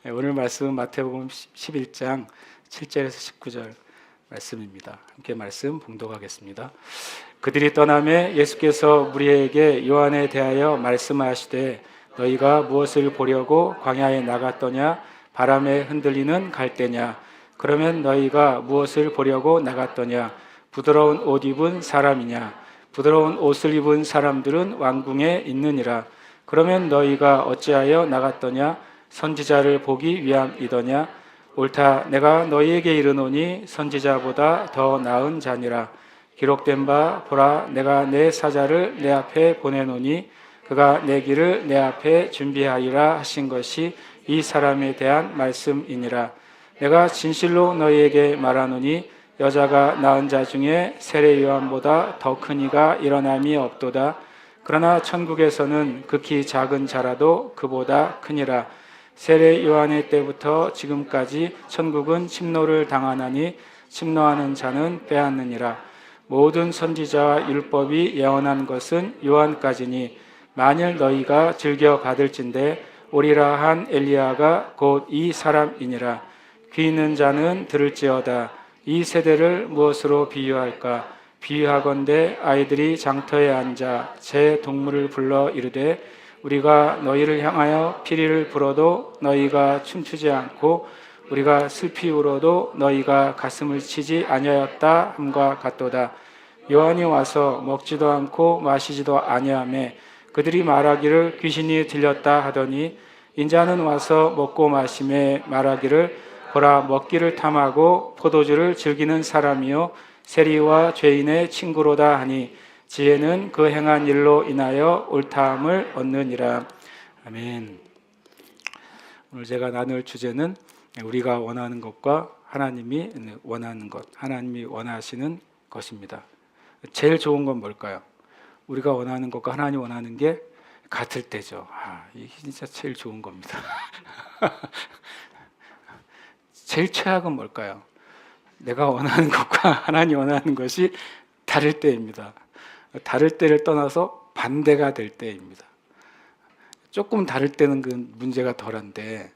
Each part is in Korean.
오늘 말씀은 마태복음 11장 7절에서 19절 말씀입니다. 함께 말씀 봉독하겠습니다. 그들이 떠나매 예수께서 무리에게 요한에 대하여 말씀하시되 너희가 무엇을 보려고 광야에 나갔더냐? 바람에 흔들리는 갈대냐? 그러면 너희가 무엇을 보려고 나갔더냐? 부드러운 옷 입은 사람이냐? 부드러운 옷을 입은 사람들은 왕궁에 있느니라. 그러면 너희가 어찌하여 나갔더냐? 선지자를 보기 위함이더냐? 옳다. 내가 너희에게 이르노니 선지자보다 더 나은 자니라. 기록된 바 보라, 내가 내 사자를 내 앞에 보내노니 그가 내 길을 내 앞에 준비하리라 하신 것이 이 사람에 대한 말씀이니라. 내가 진실로 너희에게 말하노니 여자가 낳은 자 중에 세례 요한보다 더 큰 이가 일어남이 없도다. 그러나 천국에서는 극히 작은 자라도 그보다 크니라. 세례 요한의 때부터 지금까지 천국은 침노를 당하나니 침노하는 자는 빼앗느니라. 모든 선지자와 율법이 예언한 것은 요한까지니 만일 너희가 즐겨 받을진대 오리라 한 엘리야가 곧 이 사람이니라. 귀 있는 자는 들을지어다. 이 세대를 무엇으로 비유할까? 비유하건대 아이들이 장터에 앉아 제 동물을 불러 이르되 우리가 너희를 향하여 피리를 불어도 너희가 춤추지 않고 우리가 슬피 울어도 너희가 가슴을 치지 아니하였다 함과 같도다. 요한이 와서 먹지도 않고 마시지도 아니하며 그들이 말하기를 귀신이 들렸다 하더니 인자는 와서 먹고 마시며 말하기를 보라, 먹기를 탐하고 포도주를 즐기는 사람이요 세리와 죄인의 친구로다 하니 지혜는 그 행한 일로 인하여 옳다함을 얻느니라. 아멘. 오늘 제가 나눌 주제는 우리가 원하는 것과 하나님이 원하는 것, 하나님이 원하시는 것입니다. 제일 좋은 건 뭘까요? 우리가 원하는 것과 하나님이 원하는 게 같을 때죠. 이게 진짜 제일 좋은 겁니다. 제일 최악은 뭘까요? 내가 원하는 것과 하나님 원하는 것이 다를 때입니다. 다를 때를 떠나서 반대가 될 때입니다. 조금 다를 때는 그 문제가 덜한데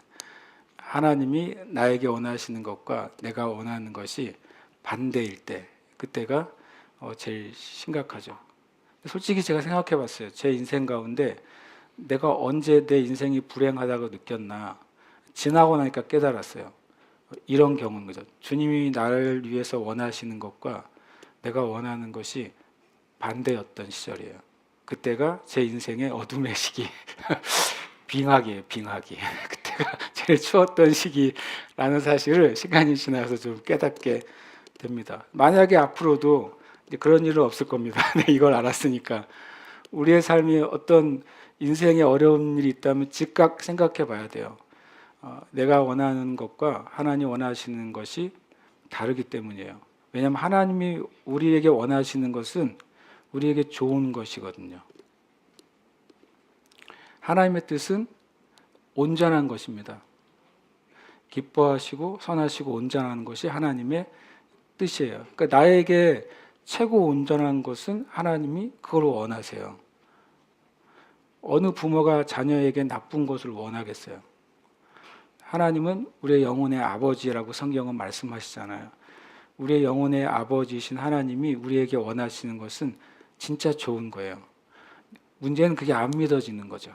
하나님이 나에게 원하시는 것과 내가 원하는 것이 반대일 때 그때가 제일 심각하죠. 솔직히 제가 생각해 봤어요. 제 인생 가운데 내가 언제 내 인생이 불행하다고 느꼈나 지나고 나니까 깨달았어요. 이런 경우인 거죠. 주님이 나를 위해서 원하시는 것과 내가 원하는 것이 반대였던 시절이에요. 그때가 제 인생의 어둠의 시기 빙하기예요. 빙하기. 그때가 제일 추웠던 시기라는 사실을 시간이 지나서 좀 깨닫게 됩니다. 만약에 앞으로도 그런 일은 없을 겁니다. 이걸 알았으니까 우리의 삶이 어떤 인생에 어려운 일이 있다면 즉각 생각해 봐야 돼요. 내가 원하는 것과 하나님 원하시는 것이 다르기 때문이에요. 왜냐하면 하나님이 우리에게 원하시는 것은 우리에게 좋은 것이거든요. 하나님의 뜻은 온전한 것입니다. 기뻐하시고 선하시고 온전한 것이 하나님의 뜻이에요. 그러니까 나에게 최고 온전한 것은 하나님이 그걸 원하세요. 어느 부모가 자녀에게 나쁜 것을 원하겠어요? 하나님은 우리의 영혼의 아버지라고 성경은 말씀하시잖아요. 우리의 영혼의 아버지이신 하나님이 우리에게 원하시는 것은 진짜 좋은 거예요. 문제는 그게 안 믿어지는 거죠.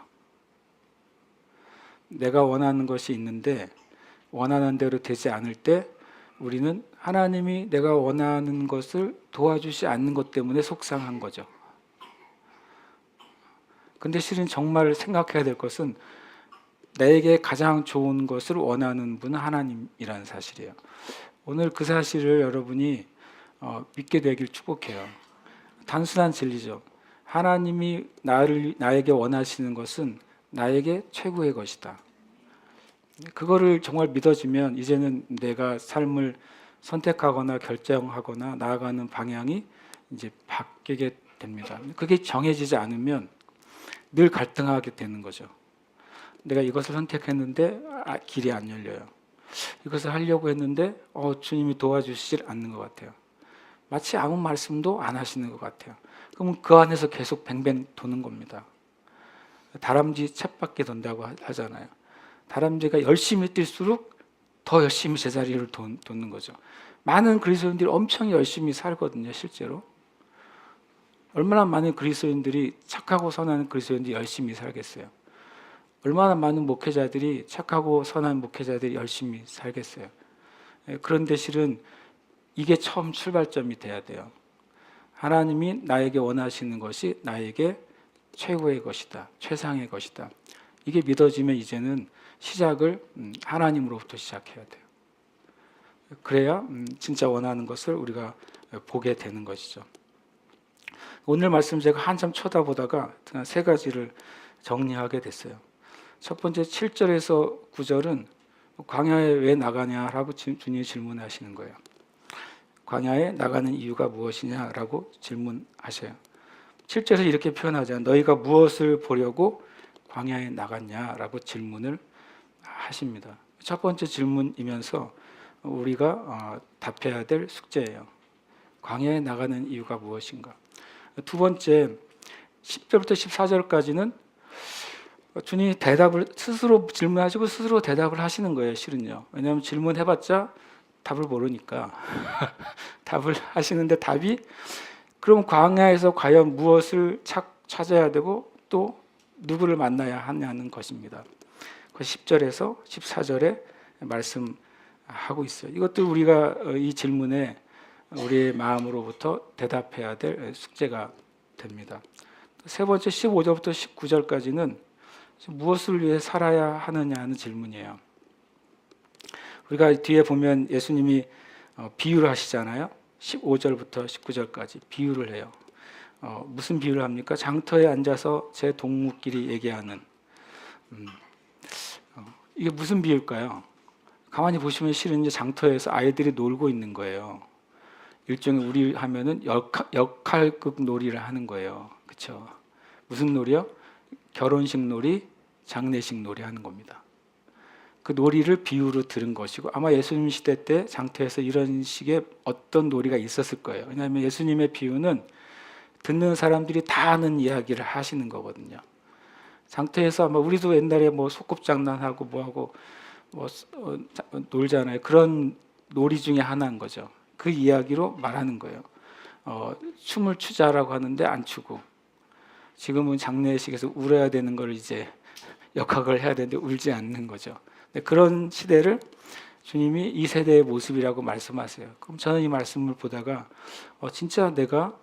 내가 원하는 것이 있는데 원하는 대로 되지 않을 때 우리는 하나님이 내가 원하는 것을 도와주지 않는 것 때문에 속상한 거죠. 근데 실은 정말 생각해야 될 것은 나에게 가장 좋은 것을 원하는 분은 하나님이라는 사실이에요. 오늘 그 사실을 여러분이 믿게 되길 축복해요. 단순한 진리죠. 하나님이 나에게 원하시는 것은 나에게 최고의 것이다. 그거를 정말 믿어지면 이제는 내가 삶을 선택하거나 결정하거나 나아가는 방향이 이제 바뀌게 됩니다. 그게 정해지지 않으면 늘 갈등하게 되는 거죠. 내가 이것을 선택했는데 길이 안 열려요. 이것을 하려고 했는데 주님이 도와주시질 않는 것 같아요. 마치 아무 말씀도 안 하시는 것 같아요. 그러면 그 안에서 계속 뱅뱅 도는 겁니다. 다람쥐 쳇바퀴 돈다고 하잖아요. 다람쥐가 열심히 뛸수록 더 열심히 제자리를 돕는 거죠. 많은 그리스도인들이 엄청 열심히 살거든요, 실제로. 얼마나 많은 그리스도인들이 착하고 선한 그리스도인들이 열심히 살겠어요. 얼마나 많은 목회자들이 착하고 선한 목회자들이 열심히 살겠어요. 그런데 실은 이게 처음 출발점이 돼야 돼요. 하나님이 나에게 원하시는 것이 나에게 최고의 것이다, 최상의 것이다. 이게 믿어지면 이제는 시작을 하나님으로부터 시작해야 돼요. 그래야 진짜 원하는 것을 우리가 보게 되는 것이죠. 오늘 말씀 제가 한참 쳐다보다가 세 가지를 정리하게 됐어요. 첫 번째 7절에서 9절은 광야에 왜 나가냐라고 주님이 질문하시는 거예요. 광야에 나가는 이유가 무엇이냐라고 질문하셔요. 7절에서 이렇게 표현하잖아요. 너희가 무엇을 보려고 광야에 나갔냐라고 질문을 하십니다. 첫 번째 질문이면서 우리가 답해야 될 숙제예요. 광야에 나가는 이유가 무엇인가? 두 번째 10절부터 14절까지는 주님이 대답을 스스로 질문하시고 스스로 대답을 하시는 거예요. 실은요. 왜냐하면 질문해봤자 답을 모르니까 답을 하시는데 답이 그럼 광야에서 과연 무엇을 찾아야 되고 또 누구를 만나야 하냐는 것입니다. 10절에서 14절에 말씀하고 있어요. 이것도 우리가 이 질문에 우리의 마음으로부터 대답해야 될 숙제가 됩니다. 세 번째 15절부터 19절까지는 무엇을 위해 살아야 하느냐는 질문이에요. 우리가 뒤에 보면 예수님이 비유를 하시잖아요. 15절부터 19절까지 비유를 해요. 무슨 비유를 합니까? 장터에 앉아서 제 동무끼리 얘기하는 이게 무슨 비유일까요? 가만히 보시면 실은 이제 장터에서 아이들이 놀고 있는 거예요. 일종의 우리 하면은 역할극 놀이를 하는 거예요. 그렇죠? 무슨 놀이요? 결혼식 놀이, 장례식 놀이 하는 겁니다. 그 놀이를 비유로 들은 것이고 아마 예수님 시대 때 장터에서 이런 식의 어떤 놀이가 있었을 거예요. 왜냐하면 예수님의 비유는 듣는 사람들이 다 아는 이야기를 하시는 거거든요. 장터에서 아마 우리도 옛날에 뭐 소꿉장난하고 뭐하고 놀잖아요. 그런 놀이 중에 하나인 거죠. 그 이야기로 말하는 거예요. 춤을 추자라고 하는데 안 추고 지금은 장례식에서 울어야 되는 걸 이제 역학을 해야 되는데 울지 않는 거죠. 그런 시대를 주님이 이 세대의 모습이라고 말씀하세요. 그럼 저는 이 말씀을 보다가 진짜 내가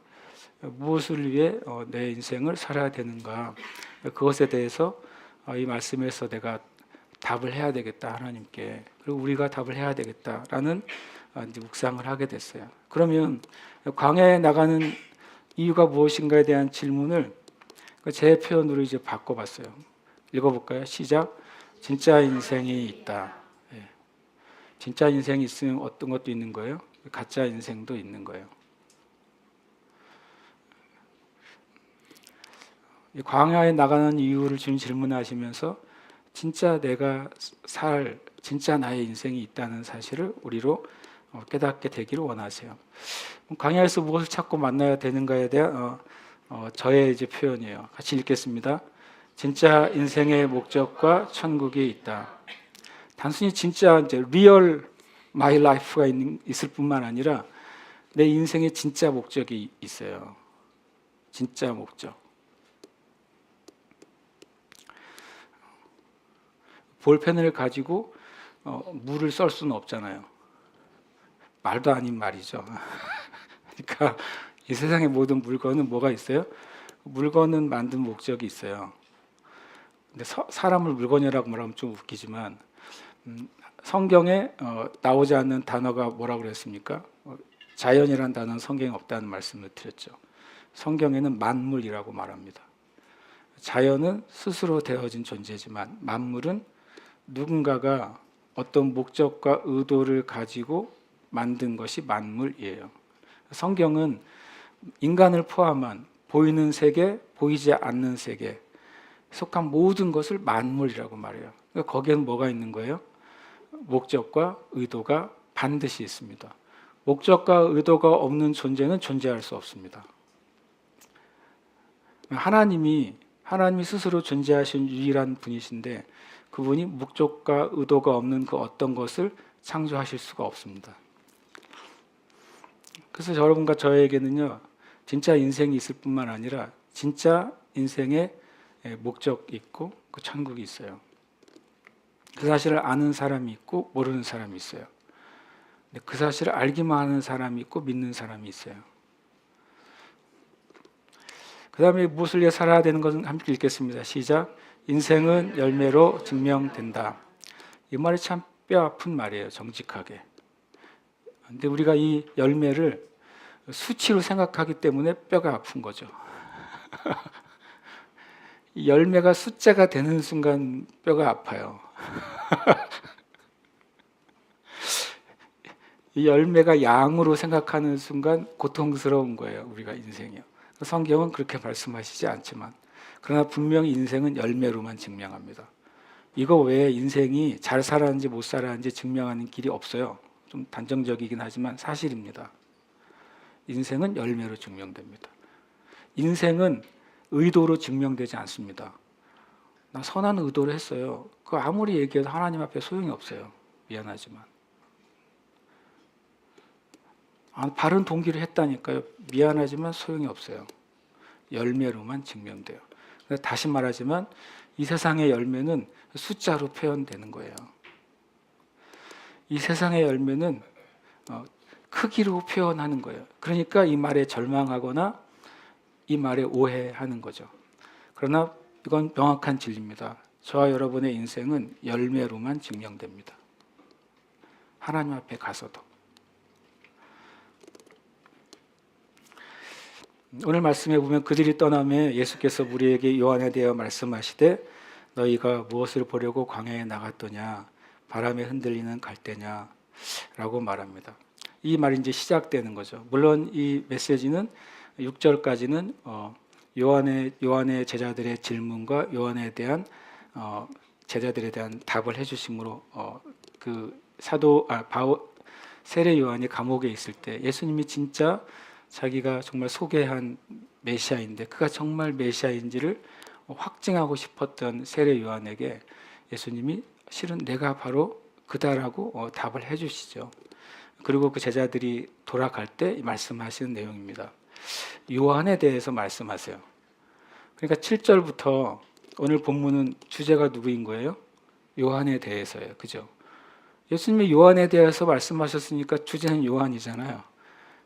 무엇을 위해 내 인생을 살아야 되는가 그것에 대해서 이 말씀에서 내가 답을 해야 되겠다 하나님께 그리고 우리가 답을 해야 되겠다라는 이제 묵상을 하게 됐어요. 그러면 광야에 나가는 이유가 무엇인가에 대한 질문을 제 표현으로 이제 바꿔봤어요. 읽어볼까요? 시작. 진짜 인생이 있다. 예. 진짜 인생이 있으면 어떤 것도 있는 거예요? 가짜 인생도 있는 거예요. 광야에 나가는 이유를 주님 질문하시면서 진짜 내가 진짜 나의 인생이 있다는 사실을 우리로 깨닫게 되기를 원하세요. 광야에서 무엇을 찾고 만나야 되는가에 대한 저의 이제 표현이에요. 같이 읽겠습니다. 진짜 인생의 목적과 천국이 있다. 단순히 진짜 이제 리얼 마이 라이프가 있을 뿐만 아니라 내 인생에 진짜 목적이 있어요. 진짜 목적. 볼펜을 가지고 물을 썰 수는 없잖아요. 말도 아닌 말이죠. 그러니까 이 세상의 모든 물건은 뭐가 있어요? 물건은 만든 목적이 있어요. 근데 사람을 물건이라고 말하면 좀 웃기지만 성경에 나오지 않는 단어가 뭐라고 그랬습니까? 자연이라는 단어는 성경에 없다는 말씀을 드렸죠. 성경에는 만물이라고 말합니다. 자연은 스스로 되어진 존재지만 만물은 누군가가 어떤 목적과 의도를 가지고 만든 것이 만물이에요. 성경은 인간을 포함한 보이는 세계, 보이지 않는 세계 속한 모든 것을 만물이라고 말해요. 그러니까 거기에는 뭐가 있는 거예요? 목적과 의도가 반드시 있습니다. 목적과 의도가 없는 존재는 존재할 수 없습니다. 하나님이 하나님이 스스로 존재하신 유일한 분이신데 그분이 목적과 의도가 없는 그 어떤 것을 창조하실 수가 없습니다. 그래서 여러분과 저에게는요, 진짜 인생이 있을 뿐만 아니라 진짜 인생에 목적이 있고 그 천국이 있어요. 그 사실을 아는 사람이 있고 모르는 사람이 있어요. 그 사실을 알기만 하는 사람이 있고 믿는 사람이 있어요. 그 다음에 무엇을 위해 살아야 되는 것은 함께 읽겠습니다. 시작. 인생은 열매로 증명된다. 이 말이 참 뼈 아픈 말이에요. 정직하게. 근데 우리가 이 열매를 수치로 생각하기 때문에 뼈가 아픈 거죠. 이 열매가 숫자가 되는 순간 뼈가 아파요. 이 열매가 양으로 생각하는 순간 고통스러운 거예요. 우리가 인생이요. 성경은 그렇게 말씀하시지 않지만 그러나 분명히 인생은 열매로만 증명합니다. 이거 외에 인생이 잘 살았는지 못 살았는지 증명하는 길이 없어요. 좀 단정적이긴 하지만 사실입니다. 인생은 열매로 증명됩니다. 인생은 의도로 증명되지 않습니다. 나 선한 의도를 했어요. 그거 아무리 얘기해도 하나님 앞에 소용이 없어요. 미안하지만. 바른 동기를 했다니까요. 미안하지만 소용이 없어요. 열매로만 증명돼요. 다시 말하지만 이 세상의 열매는 숫자로 표현되는 거예요. 이 세상의 열매는 크기로 표현하는 거예요. 그러니까 이 말에 절망하거나 이 말에 오해하는 거죠. 그러나 이건 명확한 진리입니다. 저와 여러분의 인생은 열매로만 증명됩니다. 하나님 앞에 가서도. 오늘 말씀에 보면 그들이 떠나매 예수께서 우리에게 요한에 대하여 말씀하시되 너희가 무엇을 보려고 광야에 나갔더냐 바람에 흔들리는 갈대냐 라고 말합니다. 이 말이 이제 시작되는 거죠. 물론 이 메시지는 6절까지는 요한의 제자들의 질문과 요한에 대한 제자들에 대한 답을 해주심으로 그 세례 요한이 감옥에 있을 때 예수님이 진짜 자기가 정말 소개한 메시아인데 그가 정말 메시아인지를 확증하고 싶었던 세례 요한에게 예수님이 실은 내가 바로 그다라고 답을 해주시죠. 그리고 그 제자들이 돌아갈 때 말씀하시는 내용입니다. 요한에 대해서 말씀하세요. 그러니까 7절부터 오늘 본문은 주제가 누구인 거예요? 요한에 대해서예요. 그죠? 예수님이 요한에 대해서 말씀하셨으니까 주제는 요한이잖아요.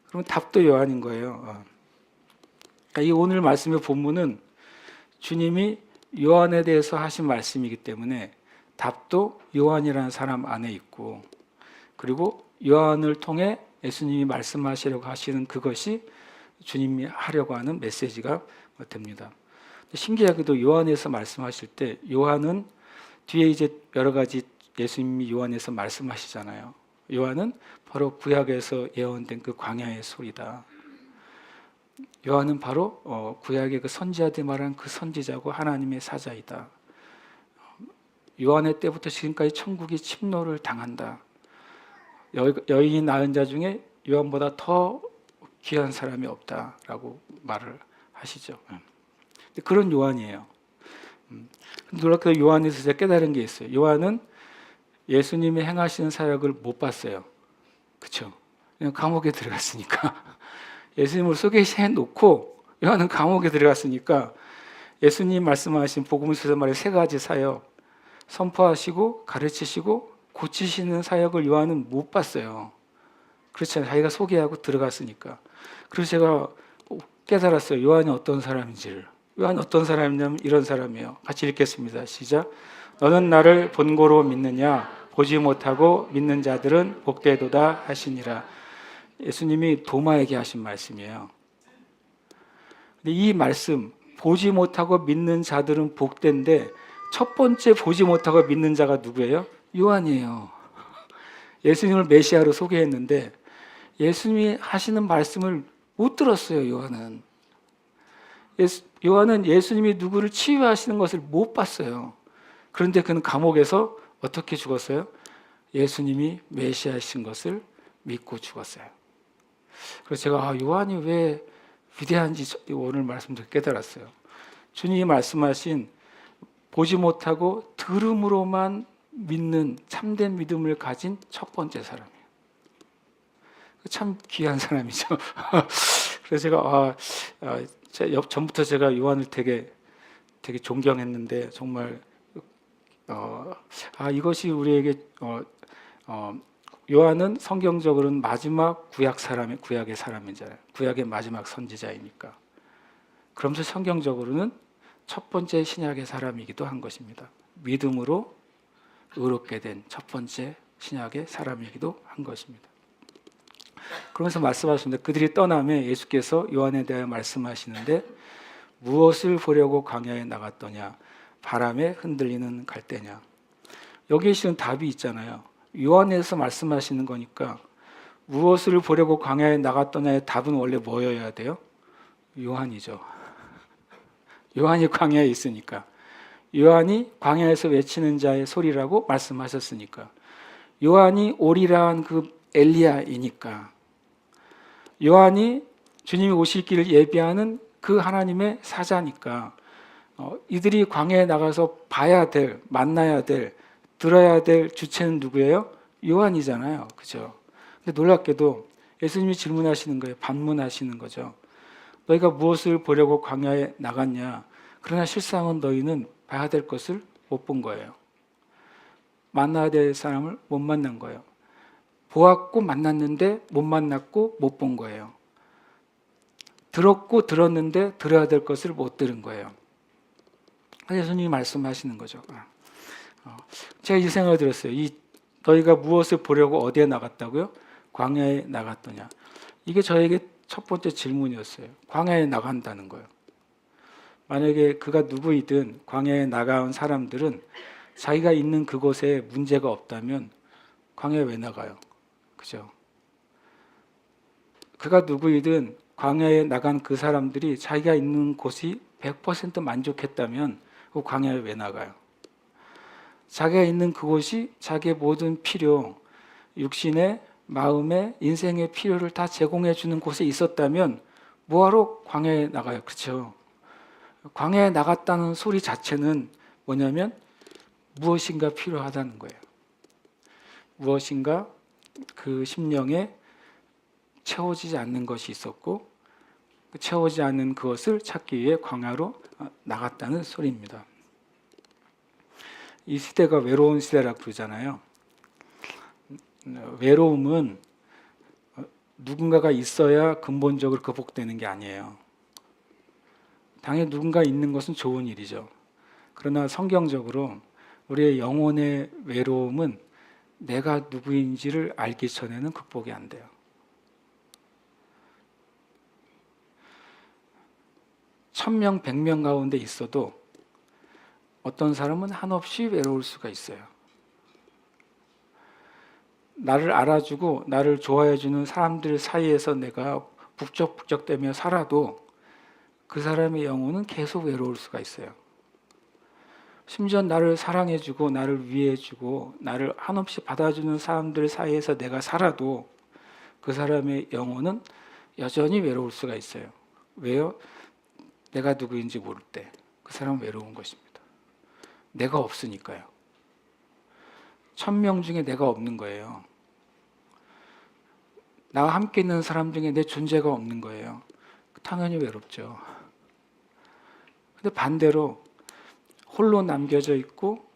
그럼 답도 요한인 거예요. 그러니까 이 오늘 말씀의 본문은 주님이 요한에 대해서 하신 말씀이기 때문에 답도 요한이라는 사람 안에 있고 그리고 요한을 통해 예수님이 말씀하시려고 하시는 그것이 주님이 하려고 하는 메시지가 됩니다. 신기하게도 요한에서 말씀하실 때 요한은 뒤에 이제 여러 가지 예수님이 요한에서 말씀하시잖아요. 요한은 바로 구약에서 예언된 그 광야의 소리다. 요한은 바로 구약의 그 선지자들이 말한 그 선지자고 하나님의 사자이다. 요한의 때부터 지금까지 천국이 침노를 당한다. 여인이 낳은 자 중에 요한보다 더 귀한 사람이 없다라고 말을 하시죠. 그런 요한이에요. 놀랍게도 요한에서 제가 깨달은 게 있어요. 요한은 예수님이 행하시는 사역을 못 봤어요. 그렇죠? 그냥 감옥에 들어갔으니까. 예수님을 소개해 놓고 요한은 감옥에 들어갔으니까 예수님 말씀하신 복음서에서 말해 세 가지 사역 선포하시고 가르치시고 고치시는 사역을 요한은 못 봤어요. 그렇잖아요. 자기가 소개하고 들어갔으니까. 그래서 제가 깨달았어요. 요한이 어떤 사람인지를. 요한이 어떤 사람이냐면 이런 사람이에요. 같이 읽겠습니다. 시작. 너는 나를 본고로 믿느냐? 보지 못하고 믿는 자들은 복되도다 하시니라. 예수님이 도마에게 하신 말씀이에요. 근데 이 말씀 보지 못하고 믿는 자들은 복된데 첫 번째 보지 못하고 믿는 자가 누구예요? 요한이에요. 예수님을 메시아로 소개했는데 예수님이 하시는 말씀을 못 들었어요. 요한은 예수님이 누구를 치유하시는 것을 못 봤어요. 그런데 그는 감옥에서 어떻게 죽었어요? 예수님이 메시아이신 것을 믿고 죽었어요. 그래서 제가 요한이 왜 위대한지 오늘 말씀 듣고 깨달았어요. 주님이 말씀하신 보지 못하고 들음으로만 믿는 참된 믿음을 가진 첫 번째 사람이에요. 참 귀한 사람이죠. 그래서 전부터 제가 요한을 되게 존경했는데 정말 이것이 우리에게 요한은 성경적으로는 마지막 구약의 사람이잖아요. 구약의 마지막 선지자이니까. 그러면서 성경적으로는 첫 번째 신약의 사람이기도 한 것입니다. 믿음으로 의롭게 된 첫 번째 신약의 사람이기도 한 것입니다. 그러면서 말씀하십니다. 그들이 떠나며 예수께서 요한에 대하여 말씀하시는데 무엇을 보려고 광야에 나갔더냐? 바람에 흔들리는 갈대냐? 여기에 실은 답이 있잖아요. 요한에서 말씀하시는 거니까 무엇을 보려고 광야에 나갔더냐의 답은 원래 뭐여야 돼요? 요한이죠. 요한이 광야에 있으니까. 요한이 광야에서 외치는 자의 소리라고 말씀하셨으니까. 요한이 오리라한 그 엘리야이니까. 요한이 주님이 오실 길을 예비하는 그 하나님의 사자니까. 이들이 광야에 나가서 봐야 될, 만나야 될, 들어야 될 주체는 누구예요? 요한이잖아요. 그죠? 근데 놀랍게도 예수님이 질문하시는 거예요. 반문하시는 거죠. 너희가 무엇을 보려고 광야에 나갔냐? 그러나 실상은 너희는 봐야 될 것을 못 본 거예요. 만나야 될 사람을 못 만난 거예요. 보았고 만났는데 못 만났고 못 본 거예요. 들었고 들었는데 들어야 될 것을 못 들은 거예요. 예수님이 말씀하시는 거죠. 제가 이 생각을 들었어요. 너희가 무엇을 보려고 어디에 나갔다고요? 광야에 나갔더냐. 이게 저에게 첫 번째 질문이었어요. 광야에 나간다는 거예요. 만약에 그가 누구이든 광야에 나가온 사람들은 자기가 있는 그곳에 문제가 없다면 광야에 왜 나가요? 그죠? 그가 누구이든 광야에 나간 그 사람들이 자기가 있는 곳이 100% 만족했다면 그 광야에 왜 나가요? 자기가 있는 그곳이 자기의 모든 필요, 육신의, 마음의, 인생의 필요를 다 제공해 주는 곳에 있었다면 뭐하러 광야에 나가요? 그렇죠? 광야에 나갔다는 소리 자체는 뭐냐면 무엇인가 필요하다는 거예요. 무엇인가 그 심령에 채워지지 않는 것이 있었고 채워지지 않는 그것을 찾기 위해 광야로 나갔다는 소리입니다. 이 시대가 외로운 시대라고 그러잖아요. 외로움은 누군가가 있어야 근본적으로 극복되는 게 아니에요. 당연히 누군가 있는 것은 좋은 일이죠. 그러나 성경적으로 우리의 영혼의 외로움은 내가 누구인지를 알기 전에는 극복이 안 돼요. 1000명, 100명 가운데 있어도 어떤 사람은 한없이 외로울 수가 있어요. 나를 알아주고 나를 좋아해주는 사람들 사이에서 내가 북적북적대며 살아도 그 사람의 영혼은 계속 외로울 수가 있어요. 심지어 나를 사랑해주고 나를 위해주고 나를 한없이 받아주는 사람들 사이에서 내가 살아도 그 사람의 영혼은 여전히 외로울 수가 있어요. 왜요? 내가 누구인지 모를 때 그 사람은 외로운 것입니다. 내가 없으니까요. 1000명 중에 내가 없는 거예요. 나와 함께 있는 사람 중에 내 존재가 없는 거예요. 당연히 외롭죠. 근데 반대로 홀로 남겨져 있고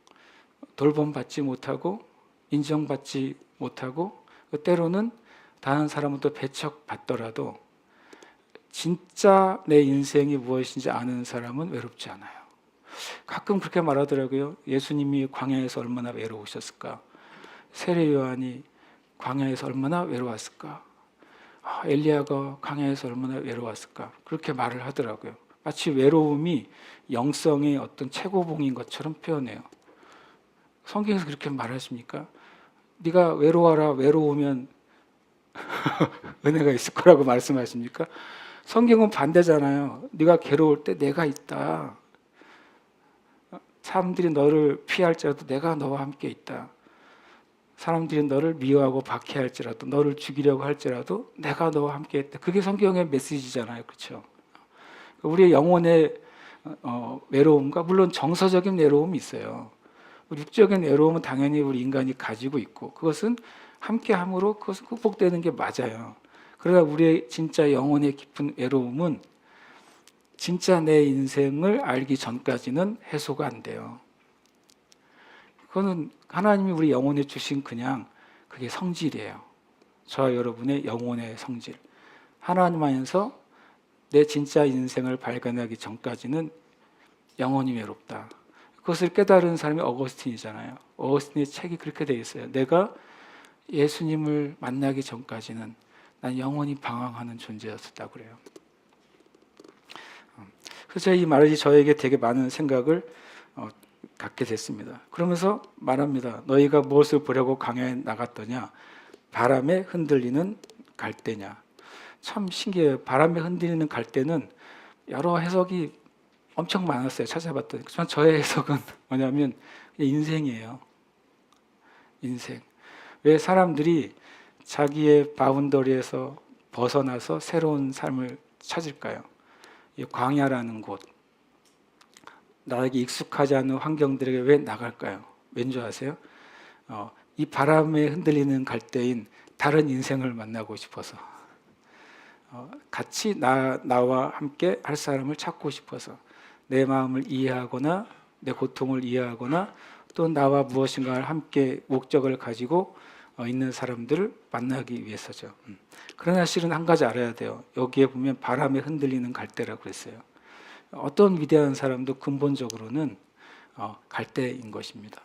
돌봄받지 못하고 인정받지 못하고 때로는 다른 사람부터 배척받더라도 진짜 내 인생이 무엇인지 아는 사람은 외롭지 않아요. 가끔 그렇게 말하더라고요. 예수님이 광야에서 얼마나 외로우셨을까? 세례 요한이 광야에서 얼마나 외로웠을까? 엘리야가 광야에서 얼마나 외로웠을까? 그렇게 말을 하더라고요. 마치 외로움이 영성의 어떤 최고봉인 것처럼 표현해요. 성경에서 그렇게 말하십니까? 네가 외로워라, 외로우면 은혜가 있을 거라고 말씀하십니까? 성경은 반대잖아요. 네가 괴로울 때 내가 있다. 사람들이 너를 피할지라도 내가 너와 함께 있다. 사람들이 너를 미워하고 박해할지라도 너를 죽이려고 할지라도 내가 너와 함께 있다. 그게 성경의 메시지잖아요. 그렇죠? 우리의 영혼의 외로움과 물론 정서적인 외로움이 있어요. 육적인 외로움은 당연히 우리 인간이 가지고 있고 그것은 함께함으로 그것은 극복되는 게 맞아요. 그러나 우리의 진짜 영혼의 깊은 외로움은 진짜 내 인생을 알기 전까지는 해소가 안 돼요. 그거는 하나님이 우리 영혼에 주신 그냥 그게 성질이에요. 저와 여러분의 영혼의 성질. 하나님 안에서 내 진짜 인생을 발견하기 전까지는 영원히 외롭다. 그것을 깨달은 사람이 어거스틴이잖아요. 어거스틴의 책이 그렇게 되어 있어요. 내가 예수님을 만나기 전까지는 난 영원히 방황하는 존재였었다고 그래요. 그래서 이 말이 저에게 되게 많은 생각을 갖게 됐습니다. 그러면서 말합니다. 너희가 무엇을 보려고 광야에 나갔더냐? 바람에 흔들리는 갈대냐? 참 신기해요. 바람에 흔들리는 갈대는 여러 해석이 엄청 많았어요. 찾아봤더니. 하지만 저의 해석은 뭐냐면 인생이에요. 인생. 왜 사람들이 자기의 바운더리에서 벗어나서 새로운 삶을 찾을까요? 이 광야라는 곳, 나에게 익숙하지 않은 환경들에게 왜 나갈까요? 왠지 아세요? 이 바람에 흔들리는 갈대인 다른 인생을 만나고 싶어서, 같이 나와 함께 할 사람을 찾고 싶어서, 내 마음을 이해하거나 내 고통을 이해하거나 또 나와 무엇인가를 함께 목적을 가지고 있는 사람들을 만나기 위해서죠. 그러나 실은 한 가지 알아야 돼요. 여기에 보면 바람에 흔들리는 갈대라고 그랬어요. 어떤 위대한 사람도 근본적으로는 갈대인 것입니다.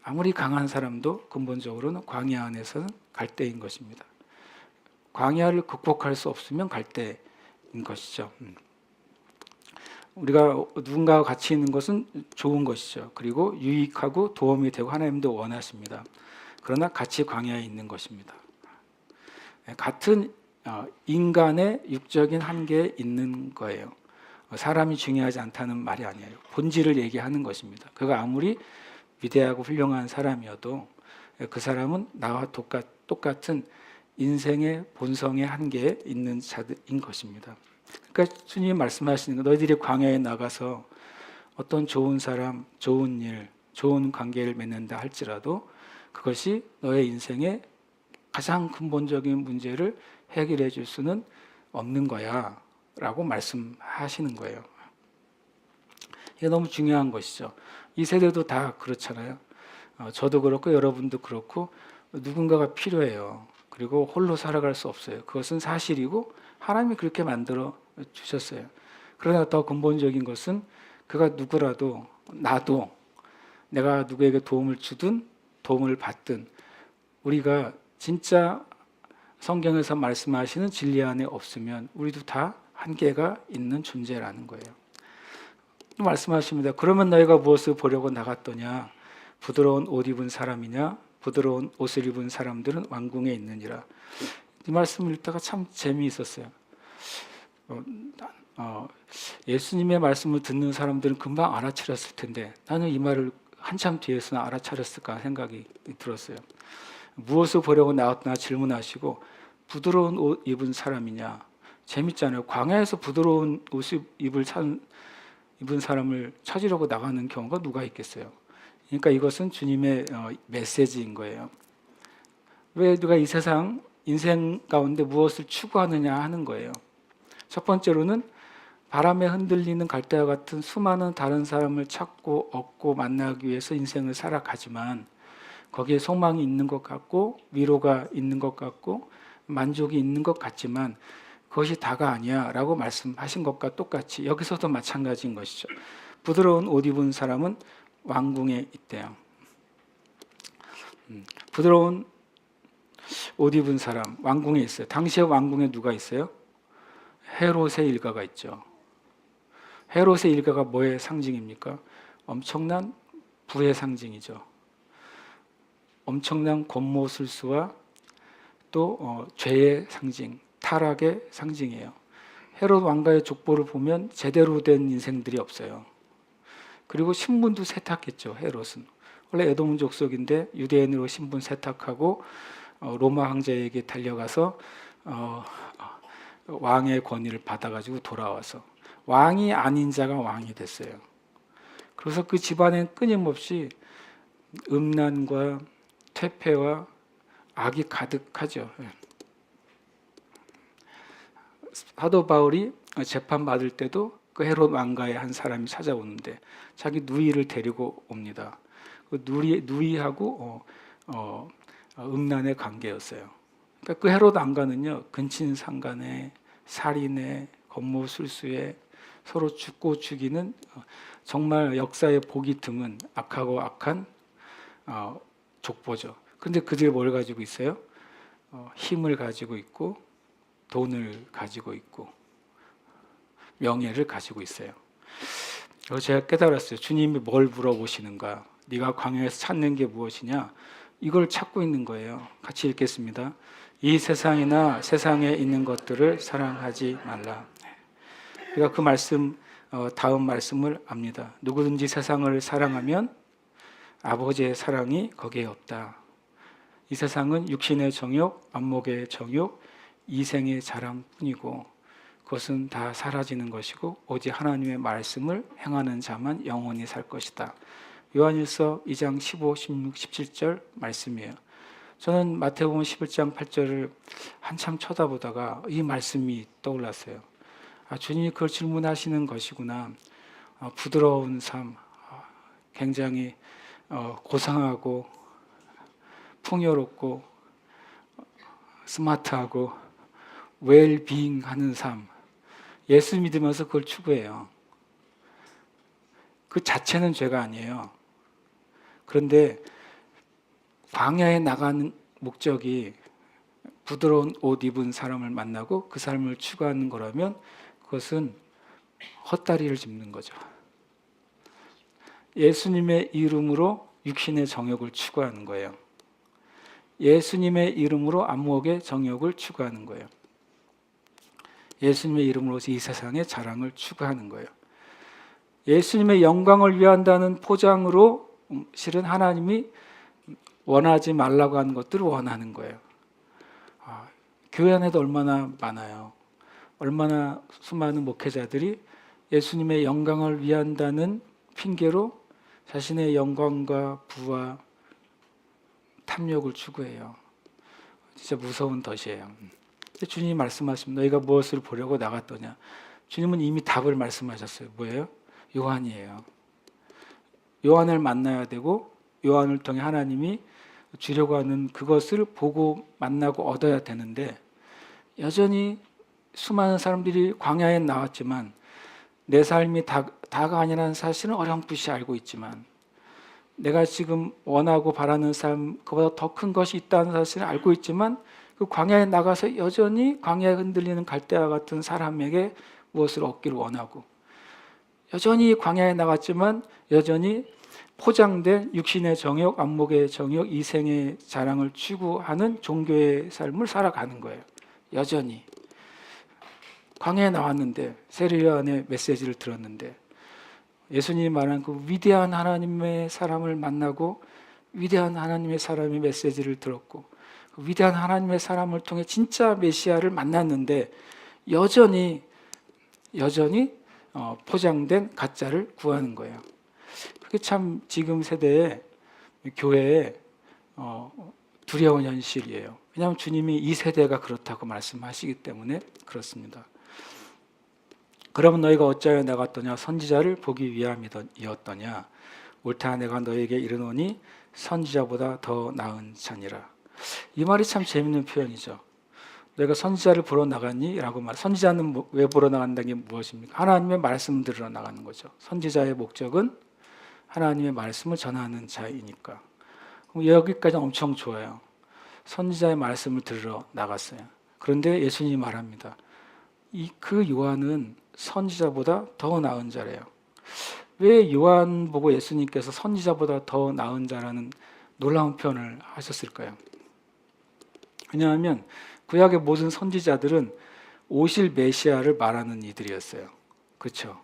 아무리 강한 사람도 근본적으로는 광야 안에서는 갈대인 것입니다. 광야를 극복할 수 없으면 갈대인 것이죠. 우리가 누군가와 같이 있는 것은 좋은 것이죠. 그리고 유익하고 도움이 되고 하나님도 원하십니다. 그러나 같이 광야에 있는 것입니다. 같은 인간의 육적인 한계에 있는 거예요. 사람이 중요하지 않다는 말이 아니에요. 본질을 얘기하는 것입니다. 그가 아무리 위대하고 훌륭한 사람이어도 그 사람은 나와 똑같은 인생의 본성의 한계에 있는 자들인 것입니다. 그러니까 주님이 말씀하시는 거, 너희들이 광야에 나가서 어떤 좋은 사람, 좋은 일, 좋은 관계를 맺는다 할지라도 그것이 너의 인생의 가장 근본적인 문제를 해결해 줄 수는 없는 거야 라고 말씀하시는 거예요. 이게 너무 중요한 것이죠. 이 세대도 다 그렇잖아요. 저도 그렇고 여러분도 그렇고 누군가가 필요해요. 그리고 홀로 살아갈 수 없어요. 그것은 사실이고 하나님이 그렇게 만들어 주셨어요. 그러나 더 근본적인 것은 그가 누구라도 나도 내가 누구에게 도움을 주든 도움을 받든 우리가 진짜 성경에서 말씀하시는 진리 안에 없으면 우리도 다 한계가 있는 존재라는 거예요. 또 말씀하십니다. 그러면 너희가 무엇을 보려고 나갔더냐? 부드러운 옷 입은 사람이냐? 부드러운 옷을 입은 사람들은 왕궁에 있느니라. 이 말씀을 읽다가 참 재미있었어요. 예수님의 말씀을 듣는 사람들은 금방 알아차렸을 텐데 나는 이 말을 한참 뒤에서는 알아차렸을까 생각이 들었어요. 무엇을 보려고 나왔나 질문하시고 부드러운 옷 입은 사람이냐? 재밌잖아요. 광야에서 부드러운 옷을 입은 사람을 찾으려고 나가는 경우가 누가 있겠어요? 그러니까 이것은 주님의 메시지인 거예요. 왜 누가 이 세상 인생 가운데 무엇을 추구하느냐 하는 거예요. 첫 번째로는 바람에 흔들리는 갈대와 같은 수많은 다른 사람을 찾고 얻고 만나기 위해서 인생을 살아가지만 거기에 소망이 있는 것 같고 위로가 있는 것 같고 만족이 있는 것 같지만 그것이 다가 아니야 라고 말씀하신 것과 똑같이 여기서도 마찬가지인 것이죠. 부드러운 옷 입은 사람은 왕궁에 있대요. 부드러운 옷 입은 사람 왕궁에 있어요. 당시에 왕궁에 누가 있어요? 헤롯의 일가가 있죠. 헤롯의 일가가 뭐의 상징입니까? 엄청난 부의 상징이죠. 엄청난 권모술수와 또 죄의 상징, 타락의 상징이에요. 헤롯 왕가의 족보를 보면 제대로 된 인생들이 없어요. 그리고 신분도 세탁했죠. 헤롯은 원래 에돔 족속인데 유대인으로 신분 세탁하고 로마 황제에게 달려가서 왕의 권위를 받아가지고 돌아와서 왕이 아닌 자가 왕이 됐어요. 그래서 그 집안엔 끊임없이 음란과 퇴폐와 악이 가득하죠. 사도 바울이 재판 받을 때도 그 헤롯 왕가의 한 사람이 찾아오는데 자기 누이를 데리고 옵니다. 그 누이하고 음란의 관계였어요. 그러니까 그 헤롯 왕가는요, 근친상간에 살인에 권모술수에 서로 죽고 죽이는 정말 역사에 보기 드문 악하고 악한 족보죠. 그런데 그들이 뭘 가지고 있어요? 힘을 가지고 있고 돈을 가지고 있고 명예를 가지고 있어요. 그래서 제가 깨달았어요. 주님이 뭘 물어보시는가? 네가 광야에서 찾는 게 무엇이냐? 이걸 찾고 있는 거예요. 같이 읽겠습니다. 이 세상이나 세상에 있는 것들을 사랑하지 말라. 우리가 그 말씀, 다음 말씀을 압니다. 누구든지 세상을 사랑하면 아버지의 사랑이 거기에 없다. 이 세상은 육신의 정욕, 안목의 정욕, 이생의 자랑뿐이고 그것은 다 사라지는 것이고 오직 하나님의 말씀을 행하는 자만 영원히 살 것이다. 요한일서 2장 15, 16, 17절 말씀이에요. 저는 마태복음 11장 8절을 한참 쳐다보다가 이 말씀이 떠올랐어요. 주님이 그걸 질문하시는 것이구나. 부드러운 삶, 굉장히 고상하고 풍요롭고 스마트하고 웰빙 하는 삶, 예수 믿으면서 그걸 추구해요. 그 자체는 죄가 아니에요. 그런데 광야에 나가는 목적이 부드러운 옷 입은 사람을 만나고 그 삶을 추구하는 거라면 그것은 헛다리를 짚는 거죠. 예수님의 이름으로 육신의 정욕을 추구하는 거예요. 예수님의 이름으로 안목의 정욕을 추구하는 거예요. 예수님의 이름으로 이 세상의 자랑을 추구하는 거예요. 예수님의 영광을 위한다는 포장으로 실은 하나님이 원하지 말라고 하는 것들을 원하는 거예요. 교회 안에도 얼마나 많아요. 얼마나 수많은 목회자들이 예수님의 영광을 위한다는 핑계로 자신의 영광과 부와 탐욕을 추구해요. 진짜 무서운 덫이에요. 주님이 말씀하시면 너희가 무엇을 보려고 나갔더냐. 주님은 이미 답을 말씀하셨어요. 뭐예요? 요한이에요. 요한을 만나야 되고 요한을 통해 하나님이 주려고 하는 그것을 보고 만나고 얻어야 되는데 여전히 수많은 사람들이 광야에 나왔지만 내 삶이 다가 아니라는 사실은 어렴풋이 알고 있지만 내가 지금 원하고 바라는 삶 그보다 더 큰 것이 있다는 사실을 알고 있지만 그 광야에 나가서 여전히 광야에 흔들리는 갈대와 같은 사람에게 무엇을 얻기를 원하고 여전히 광야에 나갔지만 여전히 포장된 육신의 정욕, 안목의 정욕, 이생의 자랑을 추구하는 종교의 삶을 살아가는 거예요. 여전히 광야에 나왔는데 세례요한의 메시지를 들었는데 예수님이 말한 그 위대한 하나님의 사람을 만나고 위대한 하나님의 사람의 메시지를 들었고 그 위대한 하나님의 사람을 통해 진짜 메시아를 만났는데 여전히 포장된 가짜를 구하는 거예요. 그게 참 지금 세대의 교회의 두려운 현실이에요. 왜냐하면 주님이 이 세대가 그렇다고 말씀하시기 때문에 그렇습니다. 그러면 너희가 어찌하여 나갔더냐 선지자를 보기 위함이었더냐 옳다 내가 너희에게 이르노니 선지자보다 더 나은 자니라. 이 말이 참 재밌는 표현이죠. 너희가 선지자를 보러 나갔니? 라고 말. 선지자는 왜 보러 나간다는 게 무엇입니까? 하나님의 말씀을 들으러 나가는 거죠. 선지자의 목적은 하나님의 말씀을 전하는 자이니까. 여기까지는 엄청 좋아요. 선지자의 말씀을 들으러 나갔어요. 그런데 예수님이 말합니다. 그 요한은 선지자보다 더 나은 자래요. 왜 요한 보고 예수님께서 선지자보다 더 나은 자라는 놀라운 표현을 하셨을까요? 왜냐하면 구약의 모든 선지자들은 오실 메시아를 말하는 이들이었어요. 그렇죠?